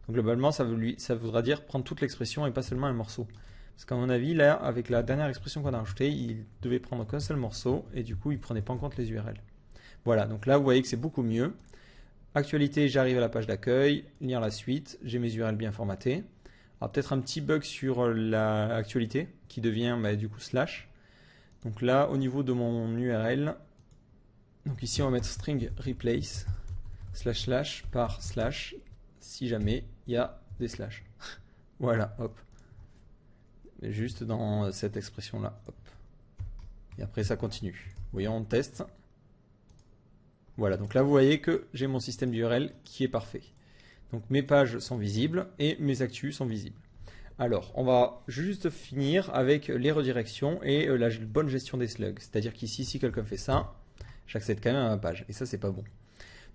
Donc, globalement, ça voudra dire prendre toute l'expression et pas seulement un morceau. Parce qu'à mon avis, là, avec la dernière expression qu'on a rajoutée, il devait prendre qu'un seul morceau, et du coup, il ne prenait pas en compte les URL. Voilà, donc là, vous voyez que c'est beaucoup mieux. Actualité, j'arrive à la page d'accueil, lire la suite, j'ai mes URL bien formatées. Alors peut-être un petit bug sur l'actualité qui devient du coup slash. Donc là, au niveau de mon URL, donc ici on va mettre string replace // par slash si jamais il y a des slash. Voilà, hop. Juste dans cette expression-là, hop. Et après ça continue. Voyons, on teste. Voilà, donc là vous voyez que j'ai mon système d'URL qui est parfait. Donc mes pages sont visibles et mes actus sont visibles. Alors, on va juste finir avec les redirections et la bonne gestion des slugs. C'est-à-dire qu'ici, si quelqu'un fait ça, j'accède quand même à ma page. Et ça, c'est pas bon.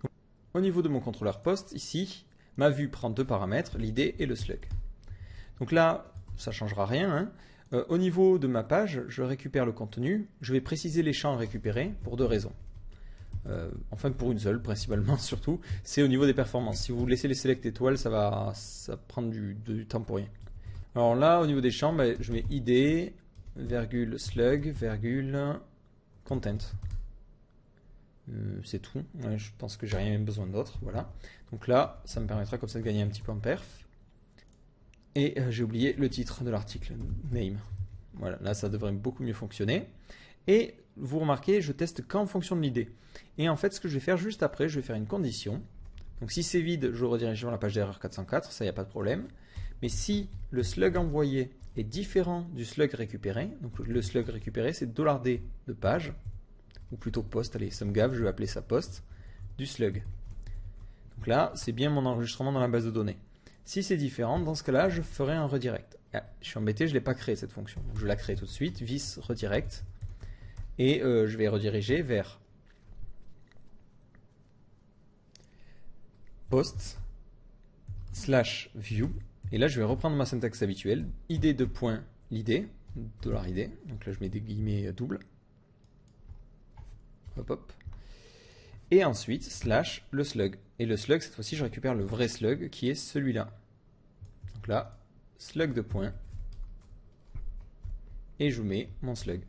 Donc, au niveau de mon contrôleur post, ici, Ma vue prend deux paramètres, l'id et le slug. Donc là, ça ne changera rien, hein. Au niveau de ma page, je récupère le contenu. Je vais préciser les champs à récupérer pour deux raisons. Enfin pour une seule, principalement surtout, c'est au niveau des performances. Si vous laissez les select étoiles, ça va prendre du temps pour rien. Alors là, au niveau des champs, ben, je mets id, virgule slug, virgule content. C'est tout. Ouais, je pense que j'ai rien besoin d'autre. Voilà. Donc là, ça me permettra comme ça de gagner un petit peu en perf. Et j'ai oublié le titre de l'article, name. Voilà, là ça devrait beaucoup mieux fonctionner. Et vous remarquez, je teste qu'en fonction de l'idée. Et en fait, ce que je vais faire juste après, je vais faire une condition. Donc si c'est vide, je redirige vers la page d'erreur 404, ça il n'y a pas de problème. Mais si le slug envoyé est différent du slug récupéré, donc le slug récupéré c'est $d de page, ou plutôt post, allez, ça me gave, je vais appeler ça post, du slug. Donc là, c'est bien mon enregistrement dans la base de données. Si c'est différent, dans ce cas-là, je ferai un redirect. Ah, je suis embêté, je ne l'ai pas créé cette fonction. Donc je la crée tout de suite, vis redirect. Et je vais rediriger vers post slash view. Et là, je vais reprendre ma syntaxe habituelle. id de point l'id, $id. Donc là, je mets des guillemets doubles. Hop hop. Et ensuite, slash le slug. Et le slug, cette fois-ci, je récupère le vrai slug qui est celui-là. Donc là, slug de point. Et je mets mon slug.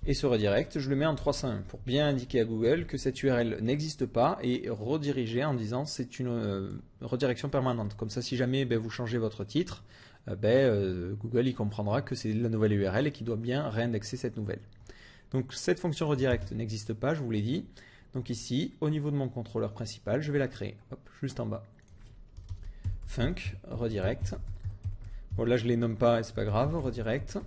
Et ce redirect, je le mets en 301 pour bien indiquer à Google que cette URL n'existe pas et rediriger en disant c'est une redirection permanente. Comme ça, si jamais vous changez votre titre, Google il comprendra que c'est la nouvelle URL et qu'il doit bien réindexer cette nouvelle. Donc cette fonction redirect n'existe pas, je vous l'ai dit. Donc ici, au niveau de mon contrôleur principal, je vais la créer. Hop, juste en bas. Func, redirect. Bon là je ne les nomme pas et c'est pas grave, redirect.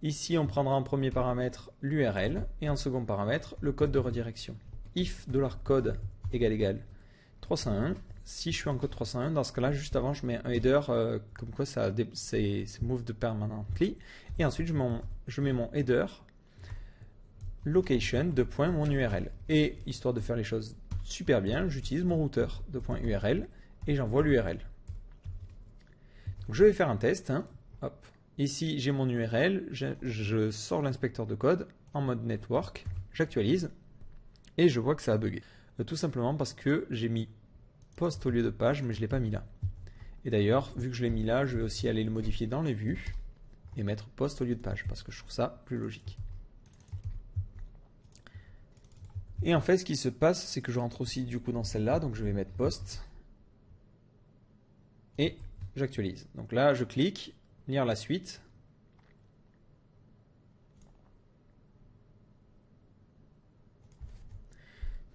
Ici on prendra en premier paramètre l'URL et en second paramètre le code de redirection. If $code égale 301. Si je suis en code 301, dans ce cas-là, juste avant, je mets un header comme quoi c'est moved permanently. Et ensuite, je mets mon header location de point mon URL. Et histoire de faire les choses super bien, j'utilise mon routeur de point URL et j'envoie l'URL. Donc je vais faire un test. Hein. Hop. Ici, j'ai mon URL, je sors l'inspecteur de code en mode network, j'actualise et je vois que ça a bugué. Tout simplement parce que j'ai mis post au lieu de page, mais je ne l'ai pas mis là. Et d'ailleurs, vu que je l'ai mis là, je vais aussi aller le modifier dans les vues et mettre post au lieu de page parce que je trouve ça plus logique. Et en fait, ce qui se passe, c'est que je rentre aussi du coup dans celle-là, donc je vais mettre post et j'actualise. Donc là, je clique, lire la suite.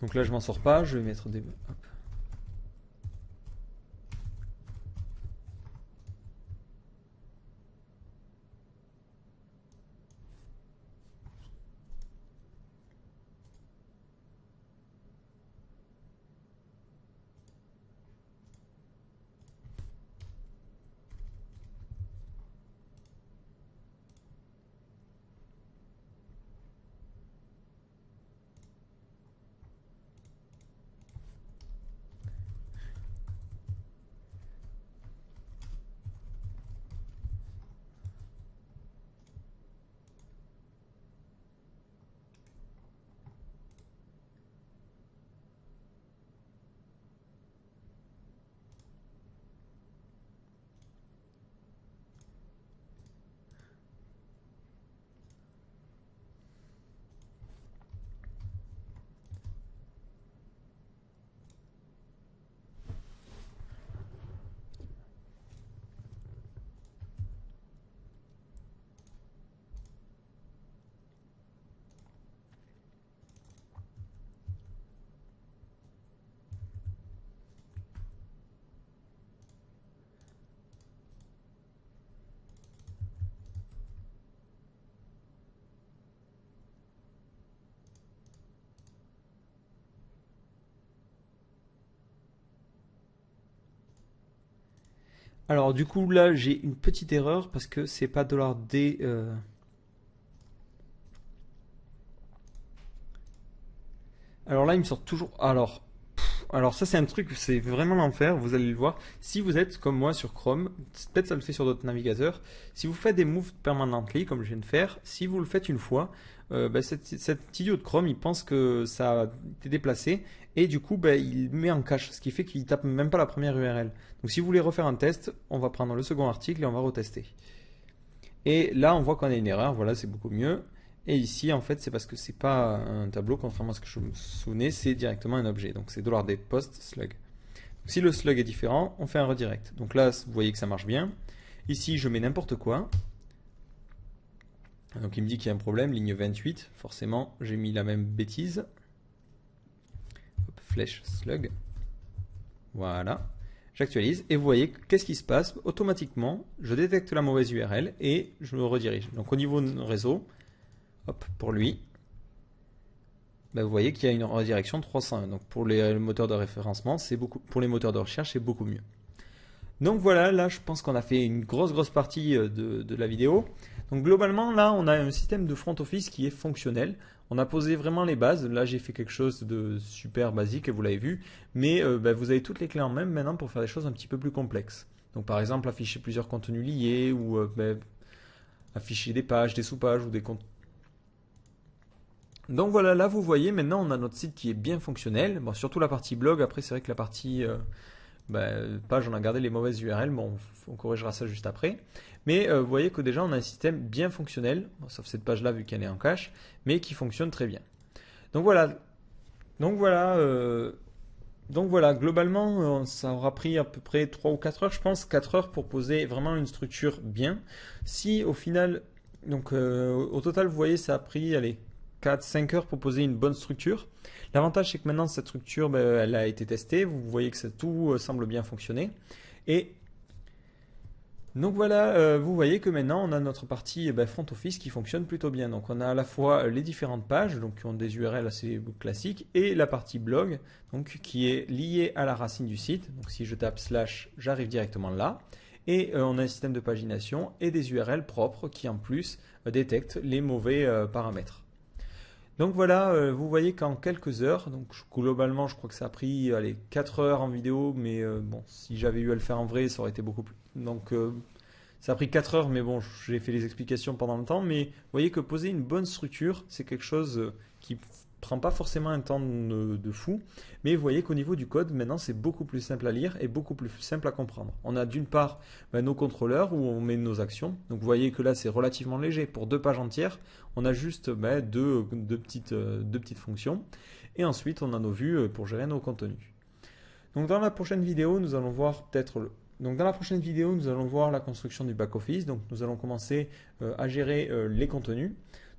Donc là, je m'en sors pas, je vais mettre des... Hop. Alors du coup là j'ai une petite erreur parce que c'est pas $D. Alors là il me sort toujours. Alors alors ça c'est un truc, c'est vraiment l'enfer, vous allez le voir. Si vous êtes comme moi sur Chrome, peut-être ça le fait sur d'autres navigateurs, si vous faites des moves permanently, comme je viens de faire, si vous le faites une fois, cet idiot de Chrome, il pense que ça a été déplacé, et du coup, il met en cache, ce qui fait qu'il tape même pas la première URL. Donc si vous voulez refaire un test, on va prendre le second article et on va retester. Et là, on voit qu'on a une erreur, voilà, c'est beaucoup mieux. Et ici, en fait, c'est parce que c'est pas un tableau, contrairement à ce que je me souvenais, c'est directement un objet. Donc c'est $d post slug. Si le slug est différent, on fait un redirect. Donc là, vous voyez que ça marche bien. Ici, je mets n'importe quoi. Donc il me dit qu'il y a un problème, ligne 28. Forcément, j'ai mis la même bêtise. Hop, flèche slug. Voilà. J'actualise et vous voyez qu'est-ce qui se passe automatiquement. Je détecte la mauvaise URL et je me redirige. Donc au niveau de réseau, hop, pour lui, vous voyez qu'il y a une redirection 301. Donc pour les moteurs de référencement, c'est beaucoup, pour les moteurs de recherche, c'est beaucoup mieux. Donc voilà, là je pense qu'on a fait une grosse partie de la vidéo. Donc globalement là on a un système de front office qui est fonctionnel. On a posé vraiment les bases. Là j'ai fait quelque chose de super basique, vous l'avez vu. Mais vous avez toutes les clés en main maintenant pour faire des choses un petit peu plus complexes. Donc par exemple afficher plusieurs contenus liés ou afficher des pages, des sous-pages ou des contenus. Donc voilà, là vous voyez maintenant on a notre site qui est bien fonctionnel. Bon, surtout la partie blog, après c'est vrai que la partie page on a gardé les mauvaises URL, bon on corrigera ça juste après. Mais vous voyez que déjà on a un système bien fonctionnel, bon, sauf cette page là vu qu'elle est en cache, mais qui fonctionne très bien. Donc voilà, globalement ça aura pris à peu près 3 ou 4 heures, je pense 4 heures pour poser vraiment une structure bien. Si au final, donc au total vous voyez ça a pris, allez, 4-5 heures pour poser une bonne structure. L'avantage c'est que maintenant cette structure elle a été testée, vous voyez que tout semble bien fonctionner. Et donc voilà, vous voyez que maintenant on a notre partie front office qui fonctionne plutôt bien. Donc on a à la fois les différentes pages donc qui ont des URL assez classiques et la partie blog donc qui est liée à la racine du site. Donc si je tape slash, j'arrive directement là. Et on a un système de pagination et des URL propres qui en plus détectent les mauvais paramètres. Donc voilà, vous voyez qu'en quelques heures, donc globalement je crois que ça a pris 4 heures en vidéo, mais bon, si j'avais eu à le faire en vrai, ça aurait été beaucoup plus. Donc ça a pris 4 heures, mais bon, j'ai fait les explications pendant le temps. Mais vous voyez que poser une bonne structure, c'est quelque chose qui prend pas forcément un temps de fou. Mais vous voyez qu'au niveau du code, maintenant c'est beaucoup plus simple à lire et beaucoup plus simple à comprendre. On a d'une part nos contrôleurs où on met nos actions. Donc vous voyez que là c'est relativement léger. Pour 2 pages entières, on a juste deux petites fonctions. Et ensuite on a nos vues pour gérer nos contenus. Donc dans la prochaine vidéo, nous allons voir nous allons voir la construction du back-office. Donc nous allons commencer à gérer les contenus.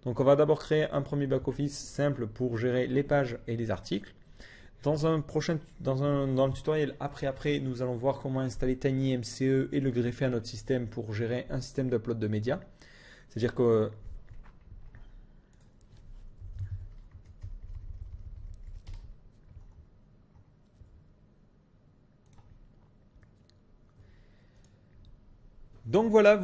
Donc on va d'abord créer un premier back-office simple pour gérer les pages et les articles. Dans le tutoriel après, nous allons voir comment installer TinyMCE et le greffer à notre système pour gérer un système d'upload de médias. C'est-à-dire que donc voilà,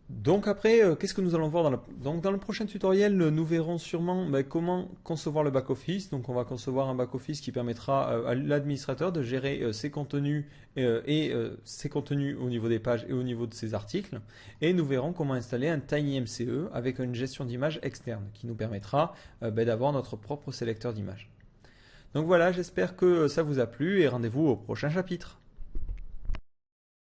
donc après, qu'est-ce que nous allons voir dans le prochain tutoriel, nous verrons sûrement comment concevoir le back-office. Donc on va concevoir un back-office qui permettra à l'administrateur de gérer ses contenus ses contenus au niveau des pages et au niveau de ses articles. Et nous verrons comment installer un TinyMCE avec une gestion d'images externe qui nous permettra d'avoir notre propre sélecteur d'images. Donc voilà, j'espère que ça vous a plu et rendez-vous au prochain chapitre.